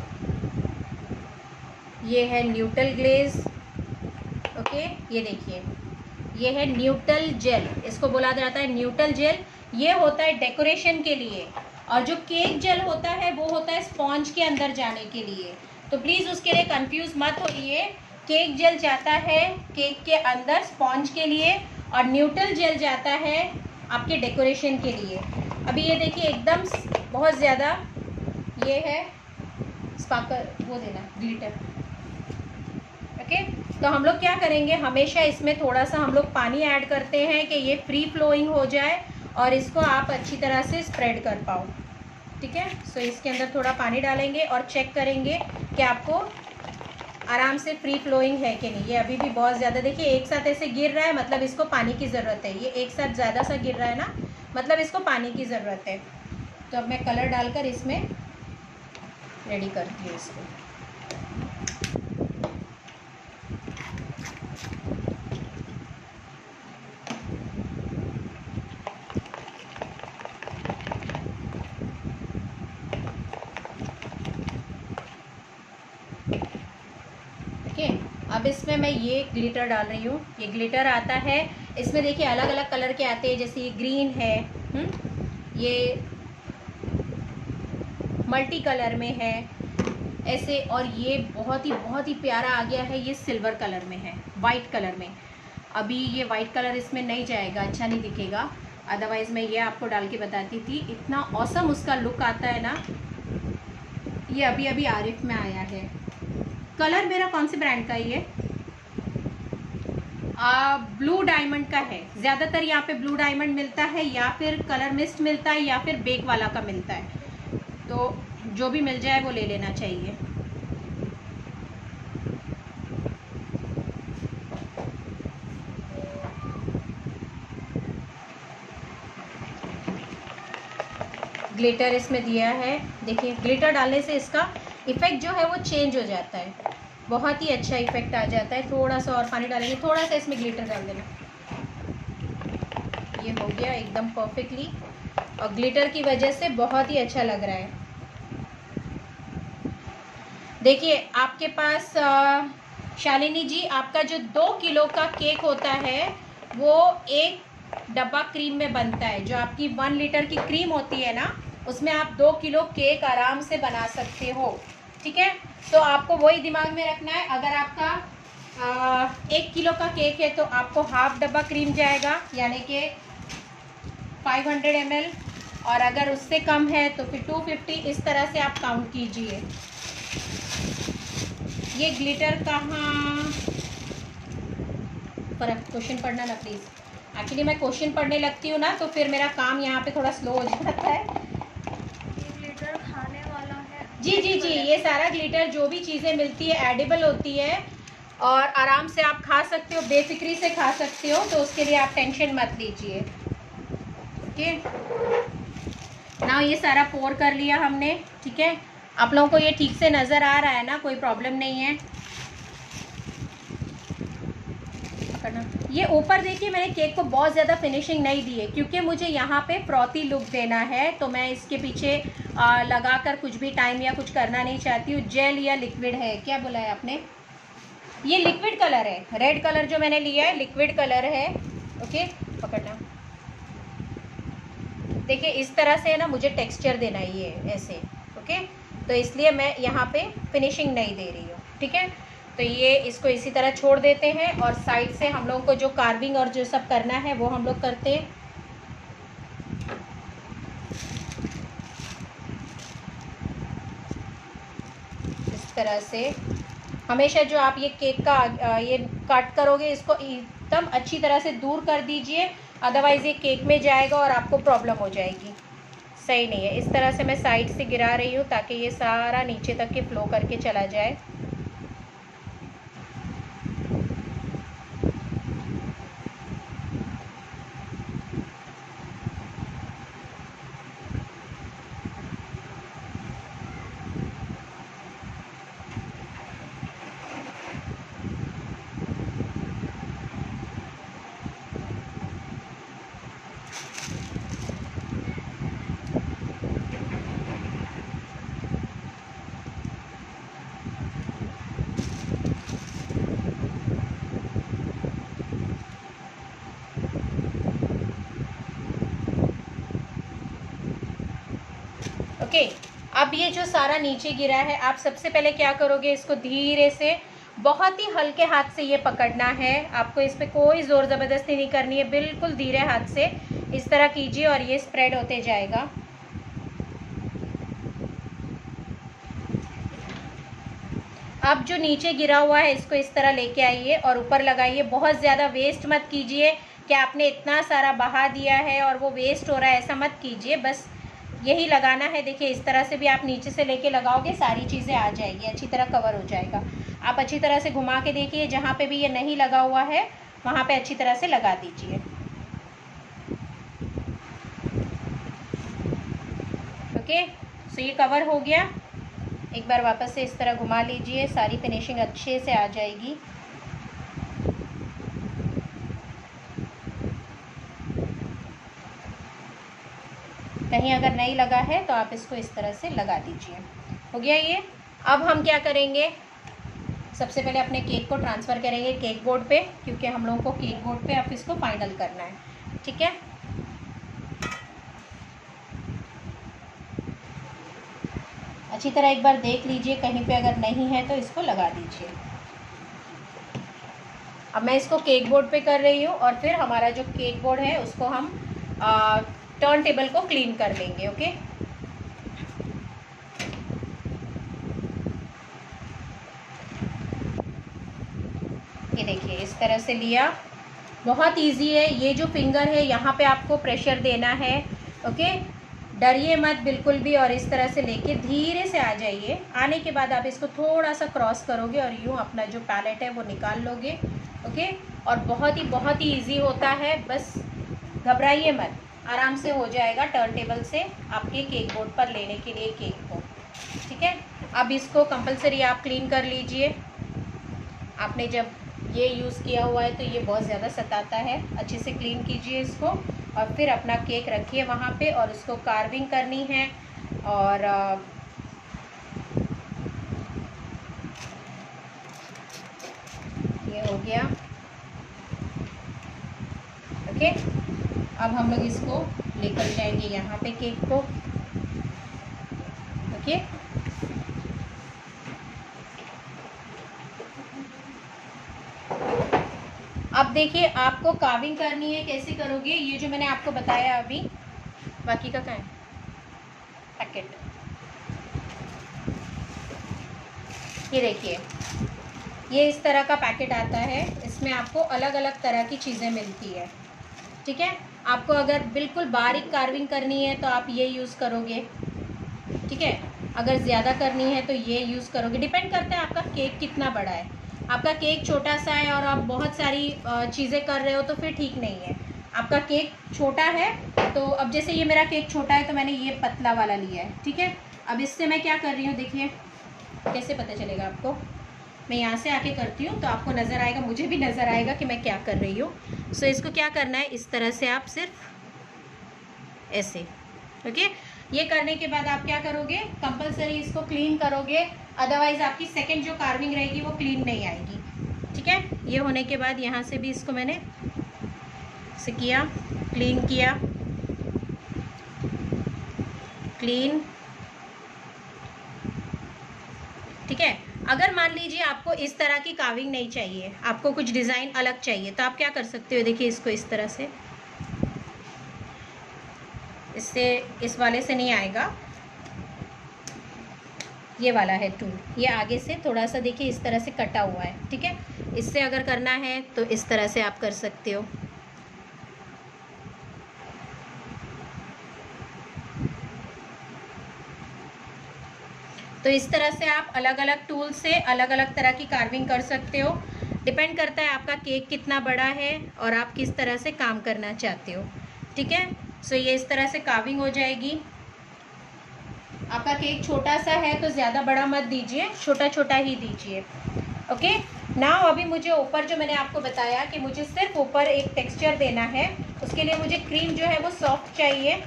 S1: ये है न्यूट्रल ग्लेज, ओके। ये देखिए ये है न्यूट्रल जेल, इसको बोला जाता है न्यूट्रल जेल। ये होता है डेकोरेशन के लिए, और जो केक जेल होता है वो होता है स्पॉन्ज के अंदर जाने के लिए। तो प्लीज़ उसके लिए कंफ्यूज मत होइए। केक जेल जाता है केक के अंदर स्पॉन्ज के लिए, और न्यूट्रल जेल जाता है आपके डेकोरेशन के लिए। अभी ये देखिए एकदम बहुत ज़्यादा ये है स्पार्कल, वो देना ग्लिटर, ओके। तो हम लोग क्या करेंगे, हमेशा इसमें थोड़ा सा हम लोग पानी ऐड करते हैं कि ये फ्री फ्लोइंग हो जाए और इसको आप अच्छी तरह से स्प्रेड कर पाओ। ठीक है, सो इसके अंदर थोड़ा पानी डालेंगे और चेक करेंगे कि आपको आराम से फ्री फ्लोइंग है कि नहीं। ये अभी भी बहुत ज़्यादा, देखिए एक साथ ऐसे गिर रहा है, मतलब इसको पानी की ज़रूरत है। ये एक साथ ज़्यादा सा गिर रहा है ना, मतलब इसको पानी की ज़रूरत है। तो अब मैं कलर डालकर इसमें रेडी करती हूँ इसको। अब इसमें मैं ये ग्लिटर डाल रही हूँ। ये ग्लिटर आता है इसमें, देखिए अलग अलग कलर के आते हैं, जैसे ये ग्रीन है, ये मल्टी कलर में है ऐसे, और ये बहुत ही प्यारा आ गया है, ये सिल्वर कलर में है, वाइट कलर में। अभी ये वाइट कलर इसमें नहीं जाएगा, अच्छा नहीं दिखेगा, अदरवाइज़ मैं ये आपको डाल के बताती थी। इतना ऑसम उसका लुक आता है ना। ये अभी अभी आरिफ में आया है कलर। मेरा कौन से ब्रांड का ये ब्लू डायमंड का है। ज़्यादातर यहाँ पे ब्लू डायमंड मिलता है, या फिर कलर मिस्ट मिलता है, या फिर बेक वाला का मिलता है। तो जो भी मिल जाए वो ले लेना चाहिए। ग्लिटर इसमें दिया है, देखिए ग्लिटर डालने से इसका इफ़ेक्ट जो है वो चेंज हो जाता है, बहुत ही अच्छा इफेक्ट आ जाता है। थोड़ा सा और पानी डालेंगे, थोड़ा सा इसमें ग्लिटर डाल देना। ये हो गया एकदम परफेक्टली, और ग्लिटर की वजह से बहुत ही अच्छा लग रहा है। देखिए आपके पास शालिनी जी, आपका जो 2 किलो का केक होता है वो 1 डब्बा क्रीम में बनता है। जो आपकी 1 लीटर की क्रीम होती है ना, उसमें आप 2 किलो केक आराम से बना सकते हो। ठीक है, तो आपको वही दिमाग में रखना है। अगर आपका 1 किलो का केक है तो आपको हाफ डब्बा क्रीम जाएगा, यानी कि 500 ml, और अगर उससे कम है तो फिर 250, इस तरह से आप काउंट कीजिए। ये ग्लिटर कहाँ पर, क्वेश्चन पढ़ना ना प्लीज़। एक्चुअली मैं क्वेश्चन पढ़ने लगती हूँ ना तो फिर मेरा काम यहाँ पे थोड़ा स्लो हो जाता है।
S2: ग्लिटर खाने वाला है?
S1: जी जी जी, ये सारा ग्लिटर जो भी चीज़ें मिलती है एडिबल होती है और आराम से आप खा सकते हो, बेफिक्री से खा सकते हो, तो उसके लिए आप टेंशन मत लीजिए। ओके ना, ये सारा पोर कर लिया हमने। ठीक है, आप लोगों को ये ठीक से नज़र आ रहा है ना, कोई प्रॉब्लम नहीं है। ये ऊपर देखिए मैंने केक को बहुत ज़्यादा फिनिशिंग नहीं दी है क्योंकि मुझे यहाँ पे फ्रॉथी लुक देना है, तो मैं इसके पीछे लगाकर कुछ भी टाइम या कुछ करना नहीं चाहती हूँ। जेल या लिक्विड है, क्या बोला है आपने? ये लिक्विड कलर है, रेड कलर जो मैंने लिया है लिक्विड कलर है। ओके, पकड़ना। देखिए इस तरह से है ना, मुझे टेक्सचर देना ही है ऐसे। ओके, तो इसलिए मैं यहाँ पे फिनिशिंग नहीं दे रही हूँ। ठीक है, तो ये इसको इसी तरह छोड़ देते हैं और साइड से हम लोग को जो कार्विंग और जो सब करना है वो हम लोग करते हैं। इस तरह से हमेशा जो आप ये केक का ये कट करोगे इसको एकदम अच्छी तरह से दूर कर दीजिए, अदरवाइज़ ये केक में जाएगा और आपको प्रॉब्लम हो जाएगी, सही नहीं है। इस तरह से मैं साइड से गिरा रही हूँ ताकि ये सारा नीचे तक के फ्लो करके चला जाए। ओके, अब ये जो सारा नीचे गिरा है, आप सबसे पहले क्या करोगे, इसको धीरे से बहुत ही हल्के हाथ से ये पकड़ना है। आपको इस पर कोई ज़ोर ज़बरदस्ती नहीं करनी है, बिल्कुल धीरे हाथ से इस तरह कीजिए और ये स्प्रेड होते जाएगा। अब जो नीचे गिरा हुआ है इसको इस तरह लेके आइए और ऊपर लगाइए। बहुत ज़्यादा वेस्ट मत कीजिए कि आपने इतना सारा बहा दिया है और वो वेस्ट हो रहा है, ऐसा मत कीजिए, बस यही लगाना है। देखिए इस तरह से भी आप नीचे से लेके लगाओगे, सारी चीज़ें आ जाएगी, अच्छी तरह कवर हो जाएगा। आप अच्छी तरह से घुमा के देखिए, जहाँ पे भी ये नहीं लगा हुआ है वहाँ पे अच्छी तरह से लगा दीजिए। ओके, सो ये कवर हो गया। एक बार वापस से इस तरह घुमा लीजिए, सारी फिनिशिंग अच्छे से आ जाएगी। कहीं अगर नहीं लगा है तो आप इसको इस तरह से लगा दीजिए। हो गया ये। अब हम क्या करेंगे, सबसे पहले अपने केक को ट्रांसफ़र करेंगे केक बोर्ड पे, क्योंकि हम लोगों को केक बोर्ड पे अब इसको फाइनल करना है। ठीक है, अच्छी तरह एक बार देख लीजिए, कहीं पे अगर नहीं है तो इसको लगा दीजिए। अब मैं इसको केक बोर्ड पे कर रही हूँ और फिर हमारा जो केक बोर्ड है उसको हम टर्न टेबल को क्लीन कर लेंगे। ओके, ये देखिए इस तरह से लिया, बहुत इजी है। ये जो फिंगर है यहाँ पे आपको प्रेशर देना है। ओके, डरिए मत बिल्कुल भी, और इस तरह से लेके धीरे से आ जाइए। आने के बाद आप इसको थोड़ा सा क्रॉस करोगे और यूँ अपना जो पैलेट है वो निकाल लोगे। ओके, और बहुत ही इजी होता है, बस घबराइए मत, आराम से हो जाएगा टर्न टेबल से आपके केक बोर्ड पर लेने के लिए केक को। ठीक है, अब इसको कंपलसरी आप क्लीन कर लीजिए। आपने जब ये यूज़ किया हुआ है तो ये बहुत ज़्यादा सताता है, अच्छे से क्लीन कीजिए इसको और फिर अपना केक रखिए वहाँ पे और उसको कार्विंग करनी है। और ये हो गया। ओके, अब हम लोग इसको लेकर जाएंगे यहाँ पे केक को। ओके, अब देखिए आपको कार्विंग करनी है, कैसे करोगे ये जो मैंने आपको बताया अभी। बाकी का कहाँ है पैकेट, ये देखिए ये इस तरह का पैकेट आता है। इसमें आपको अलग अलग तरह की चीज़ें मिलती है। ठीक है, आपको अगर बिल्कुल बारीक कार्विंग करनी है तो आप ये यूज़ करोगे। ठीक है, अगर ज़्यादा करनी है तो ये यूज़ करोगे। डिपेंड करता है आपका केक कितना बड़ा है। आपका केक छोटा सा है और आप बहुत सारी चीज़ें कर रहे हो तो फिर ठीक नहीं है। आपका केक छोटा है तो अब जैसे ये मेरा केक छोटा है तो मैंने ये पतला वाला लिया है। ठीक है, अब इससे मैं क्या कर रही हूँ, देखिए कैसे पता चलेगा आपको। मैं यहाँ से आके करती हूँ तो आपको नज़र आएगा, मुझे भी नज़र आएगा कि मैं क्या कर रही हूँ। सो इसको क्या करना है, इस तरह से आप सिर्फ ऐसे। ओके, ये करने के बाद आप क्या करोगे, कंपलसरी इसको क्लीन करोगे, अदरवाइज आपकी सेकंड जो कार्विंग रहेगी वो क्लीन नहीं आएगी। ठीक है, ये होने के बाद यहाँ से भी इसको मैंने से किया, क्लीन किया, क्लीन। ठीक है, अगर मान लीजिए आपको इस तरह की कार्विंग नहीं चाहिए, आपको कुछ डिज़ाइन अलग चाहिए तो आप क्या कर सकते हो, देखिए इसको इस तरह से, इससे इस वाले से नहीं आएगा, ये वाला है टूल, ये आगे से थोड़ा सा देखिए इस तरह से कटा हुआ है। ठीक है, इससे अगर करना है तो इस तरह से आप कर सकते हो। तो इस तरह से आप अलग अलग टूल से अलग अलग तरह की कार्विंग कर सकते हो। डिपेंड करता है आपका केक कितना बड़ा है और आप किस तरह से काम करना चाहते हो। ठीक है, सो ये इस तरह से कार्विंग हो जाएगी। आपका केक छोटा सा है तो ज़्यादा बड़ा मत दीजिए, छोटा छोटा ही दीजिए। ओके, नाउ अभी मुझे ऊपर जो मैंने आपको बताया कि मुझे सिर्फ ऊपर एक टेक्सचर देना है, उसके लिए मुझे क्रीम जो है वो सॉफ्ट चाहिए।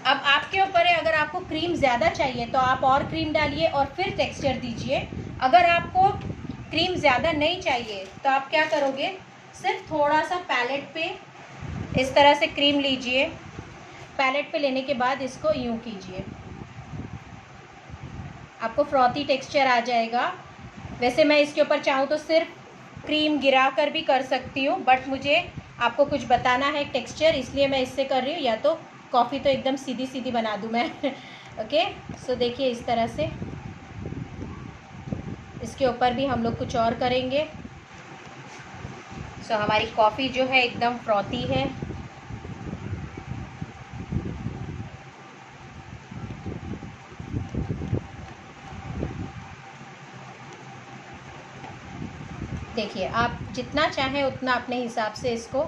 S1: अब आपके ऊपर है, अगर आपको क्रीम ज़्यादा चाहिए तो आप और क्रीम डालिए और फिर टेक्सचर दीजिए। अगर आपको क्रीम ज़्यादा नहीं चाहिए तो आप क्या करोगे, सिर्फ थोड़ा सा पैलेट पे इस तरह से क्रीम लीजिए। पैलेट पे लेने के बाद इसको यूं कीजिए, आपको फ्रॉथी टेक्सचर आ जाएगा। वैसे मैं इसके ऊपर चाहूँ तो सिर्फ क्रीम गिरा कर भी कर सकती हूँ, बट मुझे आपको कुछ बताना है टेक्सचर, इसलिए मैं इससे कर रही हूँ। या तो कॉफ़ी तो एकदम सीधी सीधी बना दूँ मैं। ओके, सो देखिए इस तरह से इसके ऊपर भी हम लोग कुछ और करेंगे। सो हमारी कॉफ़ी जो है एकदम फ्रॉथी है। देखिए आप जितना चाहें उतना अपने हिसाब से इसको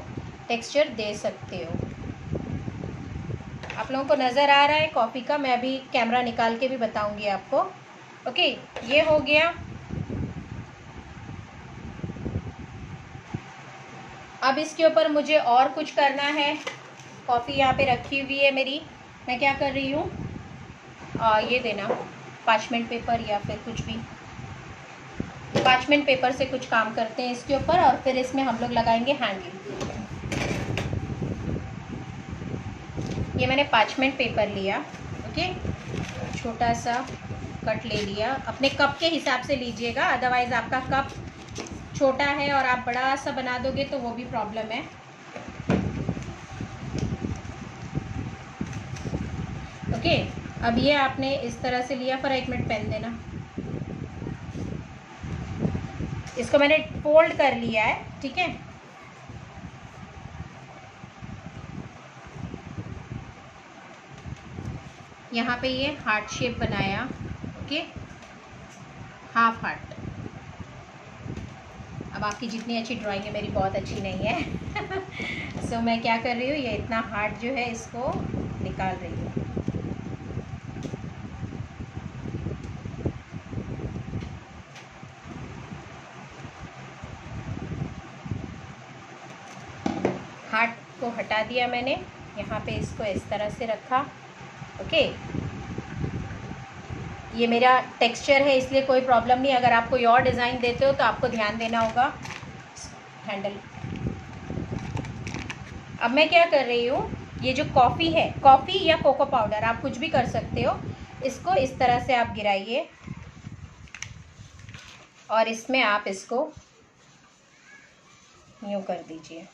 S1: टेक्सचर दे सकते हो। आप लोगों को नज़र आ रहा है कॉफ़ी का, मैं अभी कैमरा निकाल के भी बताऊंगी आपको। ओके, ये हो गया। अब इसके ऊपर मुझे और कुछ करना है। कॉफ़ी यहाँ पे रखी हुई है मेरी, मैं क्या कर रही हूँ, ये देना पार्चमेंट पेपर या फिर कुछ भी, पार्चमेंट पेपर से कुछ काम करते हैं इसके ऊपर और फिर इसमें हम लोग लगाएंगे हैंडल। ये मैंने पार्चमेंट पेपर लिया। ओके, छोटा सा कट ले लिया, अपने कप के हिसाब से लीजिएगा, अदरवाइज़ आपका कप छोटा है और आप बड़ा सा बना दोगे तो वो भी प्रॉब्लम है। ओके, अब ये आपने इस तरह से लिया, फॉर 1 मिनट पेन देना। इसको मैंने फोल्ड कर लिया है। ठीक है, यहाँ पे ये हार्ट शेप बनाया। Okay, half heart. अब आपकी जितनी अच्छी ड्राइंग है, मेरी बहुत अच्छी नहीं है। सो मैं क्या कर रही हूँ, ये इतना हार्ट जो है इसको निकाल रही हूँ। हार्ट को हटा दिया मैंने, यहाँ पे इसको इस तरह से रखा। ओके, ये मेरा टेक्सचर है इसलिए कोई प्रॉब्लम नहीं। अगर आप कोई और डिज़ाइन देते हो तो आपको ध्यान देना होगा। हैंडल, अब मैं क्या कर रही हूँ, ये जो कॉफ़ी है, कॉफ़ी या कोको पाउडर आप कुछ भी कर सकते हो, इसको इस तरह से आप गिराइए और इसमें आप इसको यूँ कर दीजिए।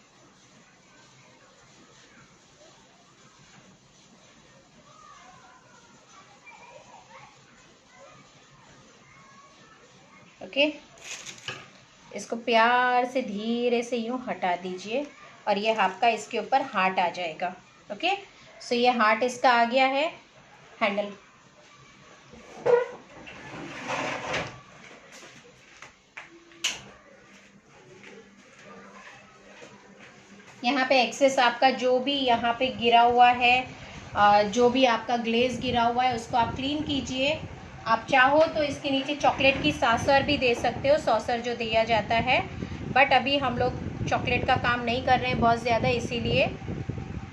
S1: ओके, इसको प्यार से धीरे से यूँ हटा दीजिए और ये आपका इसके ऊपर हार्ट आ जाएगा। ओके, सो ये हार्ट इसका आ गया है। हैंडल, यहाँ पे एक्सेस आपका जो भी यहाँ पे गिरा हुआ है, जो भी आपका ग्लेज गिरा हुआ है उसको आप क्लीन कीजिए। आप चाहो तो इसके नीचे चॉकलेट की सॉसर भी दे सकते हो, सॉसर जो दिया जाता है, बट अभी हम लोग चॉकलेट का काम नहीं कर रहे हैं बहुत ज़्यादा, इसीलिए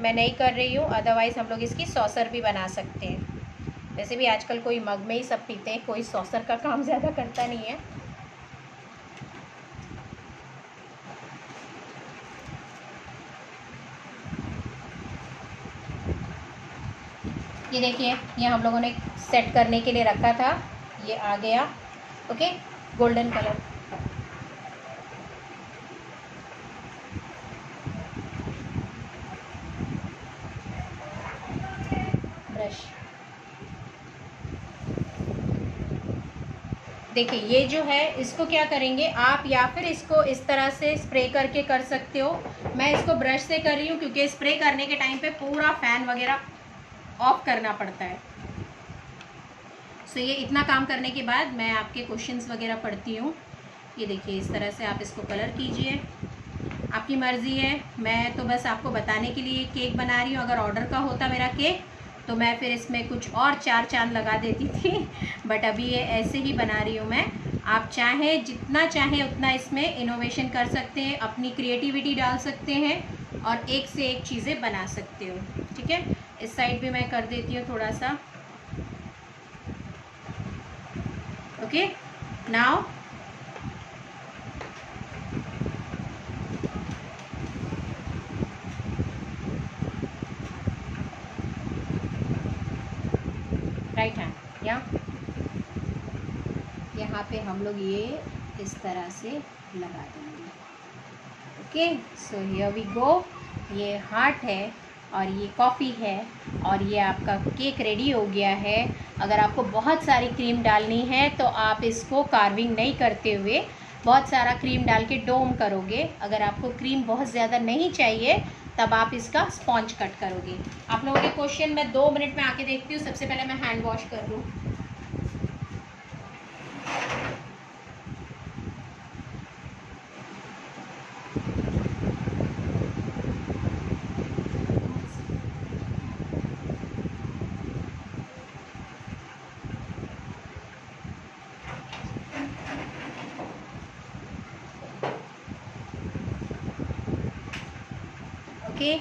S1: मैं नहीं कर रही हूँ। अदरवाइज़ हम लोग इसकी सॉसर भी बना सकते हैं। वैसे भी आजकल कोई मग में ही सब पीते हैं, कोई सॉसर का काम ज़्यादा करता नहीं है। ये देखिए, ये हम लोगों ने सेट करने के लिए रखा था, ये आ गया। ओके, गोल्डन कलर, ब्रश, देखिए ये जो है इसको क्या करेंगे आप, या फिर इसको इस तरह से स्प्रे करके कर सकते हो। मैं इसको ब्रश से कर रही हूँ क्योंकि स्प्रे करने के टाइम पे पूरा फैन वगैरह ऑफ करना पड़ता है। सो ये इतना काम करने के बाद मैं आपके क्वेश्चंस वगैरह पढ़ती हूँ। ये देखिए, इस तरह से आप इसको कलर कीजिए, आपकी मर्ज़ी है। मैं तो बस आपको बताने के लिए केक बना रही हूँ। अगर ऑर्डर का होता मेरा केक तो मैं फिर इसमें कुछ और 4 चांद लगा देती थी, बट अभी ये ऐसे ही बना रही हूँ मैं। आप चाहें जितना चाहें उतना इसमें इनोवेशन कर सकते हैं, अपनी क्रिएटिविटी डाल सकते हैं और एक से एक चीज़ें बना सकते हो। ठीक है, इस साइड भी मैं कर देती हूँ थोड़ा सा। ओके, नाउ राइट हैंड, यहाँ पे हम लोग ये इस तरह से लगा देंगे। Okay, so here we go. ये हार्ट है और ये कॉफ़ी है और ये आपका केक रेडी हो गया है। अगर आपको बहुत सारी क्रीम डालनी है तो आप इसको कार्विंग नहीं करते हुए बहुत सारा क्रीम डाल के डोम करोगे। अगर आपको क्रीम बहुत ज़्यादा नहीं चाहिए तब आप इसका स्पॉन्ज कट करोगे। आप लोगों के क्वेश्चन मैं 2 मिनट में आके देखती हूँ। सबसे पहले मैं हैंड वॉश कर लूँ। ओके,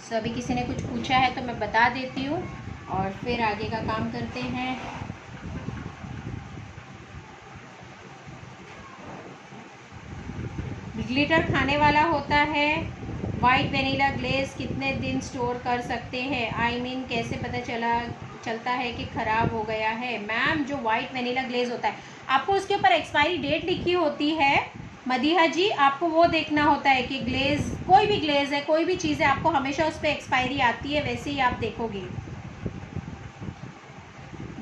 S1: सो अभी किसी ने कुछ पूछा है तो मैं बता देती हूँ और फिर आगे का काम करते हैं। ग्लिटर खाने वाला होता है। वाइट वेनिला ग्लेज कितने दिन स्टोर कर सकते हैं? आई मीन कैसे पता चलता है कि ख़राब हो गया है? मैम, जो वाइट वेनिला ग्लेज होता है आपको उसके ऊपर एक्सपायरी डेट लिखी होती है। मदीहा जी, आपको वो देखना होता है कि ग्लेज, कोई भी ग्लेज है, कोई भी चीज़ है, आपको हमेशा उस पर एक्सपायरी आती है, वैसे ही आप देखोगे।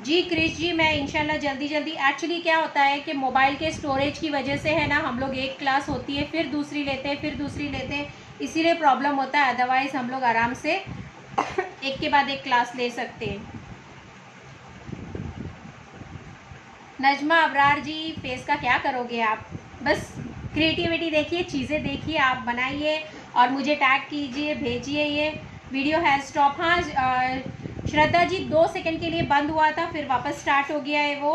S1: जी क्रिश जी, मैं इंशाल्लाह जल्दी एक्चुअली क्या होता है कि मोबाइल के स्टोरेज की वजह से है ना, हम लोग एक क्लास होती है फिर दूसरी लेते हैं, फिर दूसरी लेते हैं, इसीलिए प्रॉब्लम होता है। अदरवाइज़ हम लोग आराम से एक के बाद एक क्लास ले सकते हैं। नजमा अबरार जी, फेस का क्या करोगे आप? बस क्रिएटिविटी देखिए, चीज़ें देखिए, आप बनाइए और मुझे टैग कीजिए, भेजिए। ये वीडियो हैज़ स्टॉप। हाँ श्रद्धा जी, 2 सेकंड के लिए बंद हुआ था, फिर वापस स्टार्ट हो गया है वो।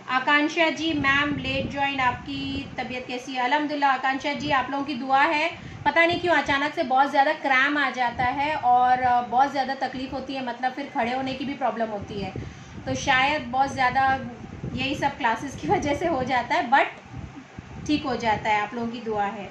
S1: आकांक्षा जी, मैम लेट ज्वाइन, आपकी तबीयत कैसी है? अल्हम्दुलिल्लाह आकांक्षा जी, आप लोगों की दुआ है पता नहीं क्यों अचानक से बहुत ज़्यादा क्रैम आ जाता है और बहुत ज़्यादा तकलीफ़ होती है, मतलब फिर खड़े होने की भी प्रॉब्लम होती है। तो शायद बहुत ज़्यादा यही सब क्लासेस की वजह से हो जाता है, बट ठीक हो जाता है, आप लोगों की दुआ है।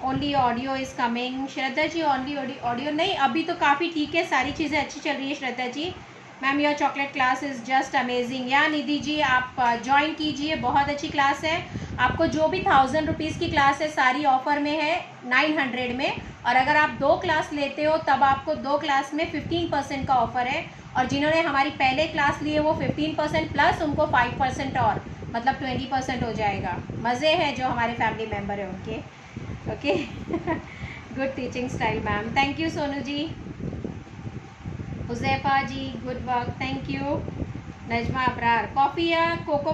S1: Only audio is coming. Shraddha ji only audio नहीं, अभी तो काफ़ी ठीक है, सारी चीज़ें अच्छी चल रही है Shraddha ji. Ma'am your chocolate class is just amazing. या निधि जी आप ज्वाइन कीजिए, बहुत अच्छी क्लास है। आपको जो भी 1000 रुपीज़ की क्लास है सारी ऑफ़र में है 900 में, और अगर आप 2 क्लास लेते हो तब आपको 2 क्लास में 15% का ऑफ़र है, और जिन्होंने हमारी पहले क्लास ली है वो 15% प्लस उनको 5% और, मतलब 20% हो जाएगा। मज़े हैं जो हमारे फैमिली मेम्बर है उनके। Okay good teaching style ma'am, thank you Sonu ji. Huzaifa ji good work, thank you. Najma Abrar, coffee या कोको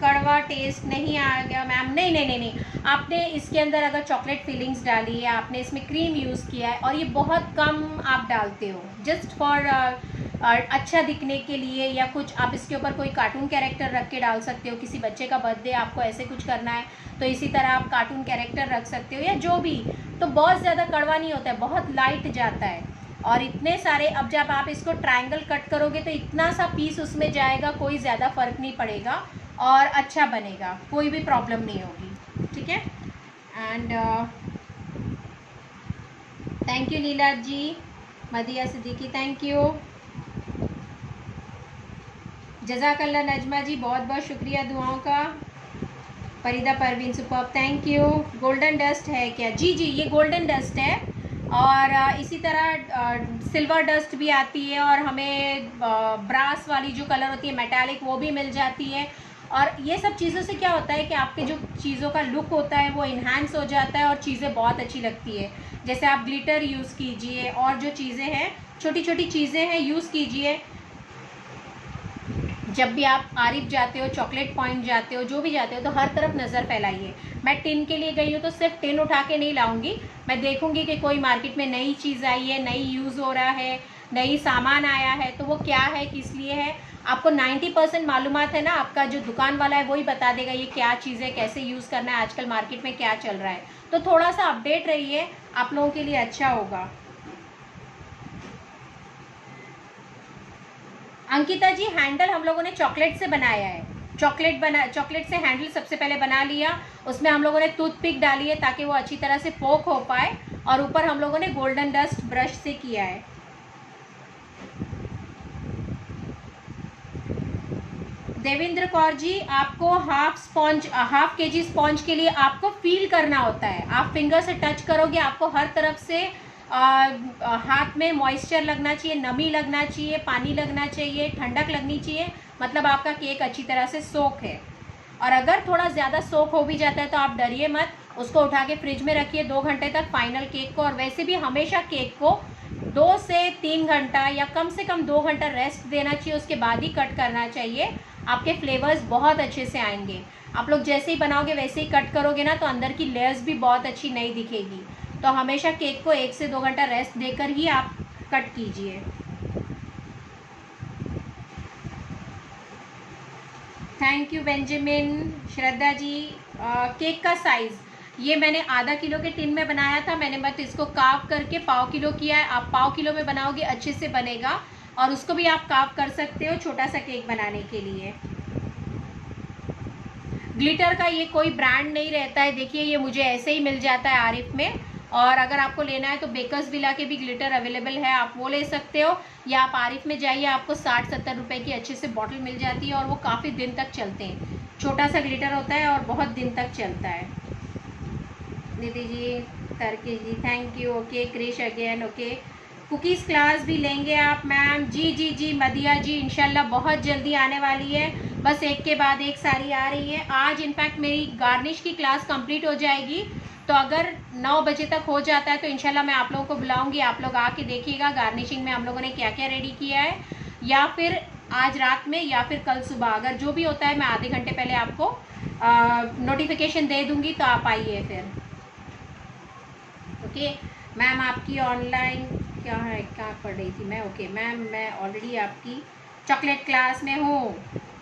S1: कड़वा टेस्ट नहीं आ गया मैम? नहीं नहीं नहीं नहीं, आपने इसके अंदर अगर चॉकलेट फिलिंग्स डाली है, आपने इसमें क्रीम यूज़ किया है, और ये बहुत कम आप डालते हो जस्ट फॉर अच्छा दिखने के लिए, या कुछ आप इसके ऊपर कोई कार्टून कैरेक्टर रख के डाल सकते हो। किसी बच्चे का बर्थडे आपको ऐसे कुछ करना है तो इसी तरह आप कार्टून कैरेक्टर रख सकते हो, या जो भी। तो बहुत ज़्यादा कड़वा नहीं होता है, बहुत लाइट जाता है। और इतने सारे, अब जब आप इसको ट्रायंगल कट करोगे तो इतना सा पीस उसमें जाएगा, कोई ज़्यादा फ़र्क नहीं पड़ेगा और अच्छा बनेगा, कोई भी प्रॉब्लम नहीं होगी, ठीक है। And thank you Leela ji, Madiya Siddiqui thank you, जज़ाकल्लाह नजमा जी, बहुत बहुत शुक्रिया दुआओं का। Farida Parveen superb, thank you. Golden dust है क्या? जी जी, ये गोल्डन डस्ट है, और इसी तरह सिल्वर डस्ट भी आती है, और हमें ब्रास वाली जो कलर होती है मेटालिक वो भी मिल जाती है। और ये सब चीज़ों से क्या होता है कि आपके जो चीज़ों का लुक होता है वो इन्हांस हो जाता है और चीज़ें बहुत अच्छी लगती है। जैसे आप ग्लिटर यूज़ कीजिए, और जो चीज़ें हैं छोटी छोटी चीज़ें हैं यूज़ कीजिए। जब भी आप आरिफ जाते हो, चॉकलेट पॉइंट जाते हो, जो भी जाते हो, तो हर तरफ नज़र फैलाइए। मैं टिन के लिए गई हूँ तो सिर्फ टिन उठा के नहीं लाऊंगी, मैं देखूंगी कि कोई मार्केट में नई चीज़ आई है, नई यूज़ हो रहा है, नई सामान आया है, तो वो क्या है, किस लिए है। आपको 90% मालूमात है ना, आपका जो दुकान वाला है वही बता देगा ये क्या चीज़ है, कैसे यूज़ करना है, आजकल मार्केट में क्या चल रहा है। तो थोड़ा सा अपडेट रहिए, आप लोगों के लिए अच्छा होगा। अंकिता जी, हैंडल हम लोगों ने चॉकलेट से बनाया है। चॉकलेट से हैंडल सबसे पहले बना लिया, उसमें हम लोगों ने टूथपिक डाली है ताकि वो अच्छी तरह से पोक हो पाए, और ऊपर हम लोगों ने गोल्डन डस्ट ब्रश से किया है। देवेंद्र कौर जी, आपको हाफ केजी स्पॉन्ज के लिए आपको फील करना होता है। आप फिंगर से टच करोगे, आपको हर तरफ से हाथ में मॉइस्चर लगना चाहिए, नमी लगना चाहिए, पानी लगना चाहिए, ठंडक लगनी चाहिए, मतलब आपका केक अच्छी तरह से सोख है। और अगर थोड़ा ज़्यादा सोख हो भी जाता है तो आप डरिए मत, उसको उठा के फ्रिज में रखिए 2 घंटे तक फाइनल केक को। और वैसे भी हमेशा केक को 2 से 3 घंटा या कम से कम 2 घंटा रेस्ट देना चाहिए, उसके बाद ही कट करना चाहिए। आपके फ्लेवर्स बहुत अच्छे से आएंगे। आप लोग जैसे ही बनाओगे वैसे ही कट करोगे ना, तो अंदर की लेयर्स भी बहुत अच्छी नहीं दिखेगी। तो हमेशा केक को 1 से 2 घंटा रेस्ट देकर ही आप कट कीजिए। Thank you Benjamin. Shraddha ji, cake का साइज़ ये मैंने आधा किलो के टिन में बनाया था, मैंने बस इसको काव करके 1/4 किलो किया है। आप 1/4 किलो में बनाओगे अच्छे से बनेगा, और उसको भी आप काव कर सकते हो छोटा सा केक बनाने के लिए। ग्लिटर का ये कोई ब्रांड नहीं रहता है, देखिए ये मुझे ऐसे ही मिल जाता है आरिफ में, और अगर आपको लेना है तो बेकर्स विला के भी ग्लिटर अवेलेबल है, आप वो ले सकते हो, या आप आरिफ में जाइए, आपको 60-70 रुपए की अच्छे से बॉटल मिल जाती है, और वो काफ़ी दिन तक चलते हैं। छोटा सा ग्लिटर होता है और बहुत दिन तक चलता है। Nidhi ji, Tarki ji, thank you. Okay Krish again, okay. Cookies class भी लेंगे आप मैम? जी जी जी मदिया जी, इंशाल्लाह बहुत जल्दी आने वाली है, बस एक के बाद एक सारी आ रही है। आज इनफैक्ट मेरी गार्निश की क्लास कंप्लीट हो जाएगी, तो अगर 9 बजे तक हो जाता है तो इंशाल्लाह मैं आप लोगों को बुलाऊंगी, आप लोग आके देखिएगा गार्निशिंग में हम लोगों ने क्या क्या रेडी किया है, या फिर आज रात में या फिर कल सुबह, अगर जो भी होता है मैं आधे घंटे पहले आपको नोटिफिकेशन दे दूंगी, तो आप आइए फिर। ओके मैम, आपकी ऑनलाइन क्या है, क्या पढ़ रही थी मैं? ओके मैम, मैं ऑलरेडी आपकी चॉकलेट क्लास में हूँ।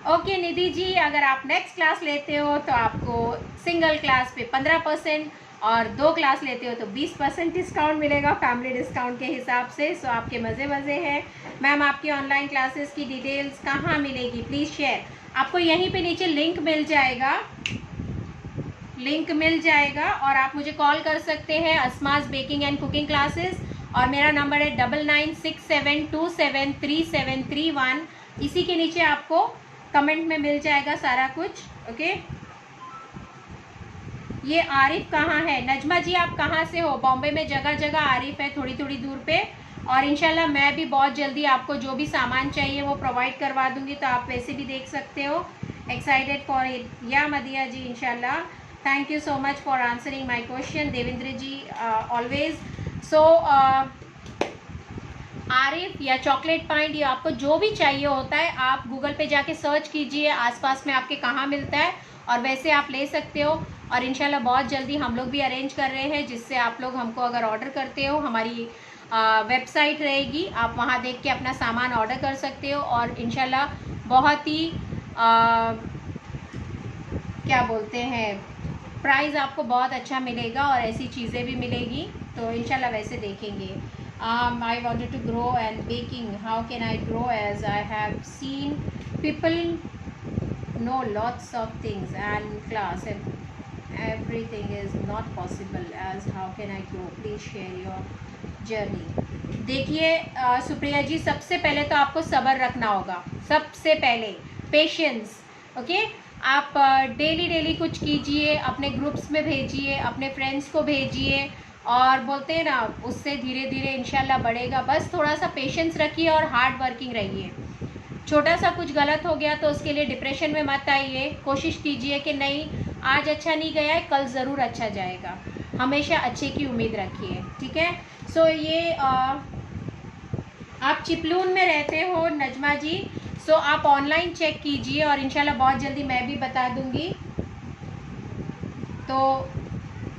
S1: ओके निधि जी, अगर आप नेक्स्ट क्लास लेते हो तो आपको सिंगल क्लास पे 15%, और 2 क्लास लेते हो तो 20% डिस्काउंट मिलेगा फैमिली डिस्काउंट के हिसाब से। सो आपके मज़े मज़े हैं। मैम आपकी ऑनलाइन क्लासेस की डिटेल्स कहाँ मिलेगी, प्लीज़ शेयर। आपको यहीं पे नीचे लिंक मिल जाएगा और आप मुझे कॉल कर सकते हैं, Asma's baking and cooking classes, और मेरा नंबर है 9967273731। इसी के नीचे आपको कमेंट में मिल जाएगा सारा कुछ। ओके, ये आरिफ कहाँ है? नजमा जी आप कहाँ से हो? बॉम्बे में जगह जगह आरिफ है, थोड़ी थोड़ी दूर पे। और इंशाल्लाह मैं भी बहुत जल्दी आपको जो भी सामान चाहिए वो प्रोवाइड करवा दूंगी, तो आप वैसे भी देख सकते हो। एक्साइटेड फॉर इट या मदिया जी, इंशाल्लाह। Thank you so much for answering my question Devendra ji, always. So Arif या चॉकलेट पॉइंट या आपको जो भी चाहिए होता है आप गूगल पे जाके सर्च कीजिए, आसपास में आपके कहाँ मिलता है, और वैसे आप ले सकते हो। और इंशाल्लाह बहुत जल्दी हम लोग भी अरेंज कर रहे हैं, जिससे आप लोग हमको अगर ऑर्डर करते हो, हमारी वेबसाइट रहेगी, आप वहाँ देख के अपना सामान ऑर्डर कर सकते हो। और इंशाल्लाह बहुत ही क्या बोलते हैं, प्राइस आपको बहुत अच्छा मिलेगा और ऐसी चीज़ें भी मिलेगी। तो इंशाल्लाह वैसे देखेंगे। I wanted to grow and baking. How can I grow? As I have seen people know lots of things and class and everything is not possible. As how can I grow? Please share your journey. देखिए सुप्रिया जी, सबसे पहले तो आपको सब्र रखना होगा, सबसे पहले पेशेंस। ओके, आप डेली कुछ कीजिए, अपने ग्रुप्स में भेजिए, अपने फ्रेंड्स को भेजिए, और बोलते हैं ना, उससे धीरे धीरे इंशाल्लाह बढ़ेगा। बस थोड़ा सा पेशेंस रखिए और हार्ड वर्किंग रहिए। छोटा सा कुछ गलत हो गया तो उसके लिए डिप्रेशन में मत आइए। कोशिश कीजिए कि नहीं, आज अच्छा नहीं गया है, कल ज़रूर अच्छा जाएगा। हमेशा अच्छे की उम्मीद रखिए, ठीक है। सो ये आप चिपलून में रहते हो नजमा जी, सो आप ऑनलाइन चेक कीजिए और इंशाल्लाह बहुत जल्दी मैं भी बता दूंगी, तो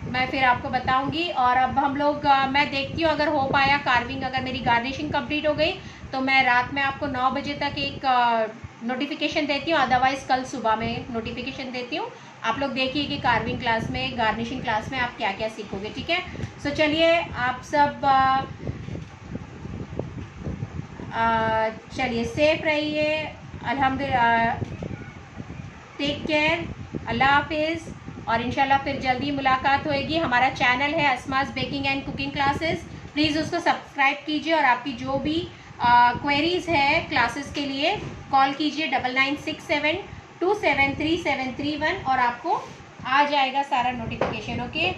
S1: मैं फिर आपको बताऊंगी। और अब हम लोग मैं देखती हूँ अगर हो पाया कार्विंग, अगर मेरी गार्निशिंग कंप्लीट हो गई तो मैं रात में आपको 9 बजे तक एक नोटिफिकेशन देती हूँ, अदरवाइज़ कल सुबह में नोटिफिकेशन देती हूँ। आप लोग देखिए कि कार्विंग क्लास में, गार्निशिंग क्लास में आप क्या क्या सीखोगे, ठीक है। सो चलिए आप सब चलिए सेफ रहिए, अल्हम्दुलिल्लाह, टेक केयर, अल्लाह हाफिज़, और इंशाल्लाह फिर जल्दी मुलाकात होएगी। हमारा चैनल है Asma's baking and cooking classes, please उसको सब्सक्राइब कीजिए, और आपकी जो भी क्वेरीज़ है क्लासेस के लिए कॉल कीजिए 9967273731 और आपको आ जाएगा सारा notification. Okay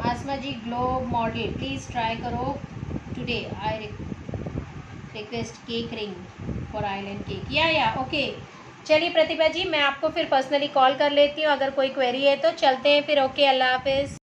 S1: Asma ji, globe model please try करो today. I request cake ring for island cake. या ओके, चलिए प्रतिभा जी, मैं आपको फिर पर्सनली कॉल कर लेती हूँ, अगर कोई क्वेरी है तो। चलते हैं फिर। ओके, अल्लाह हाफिज़।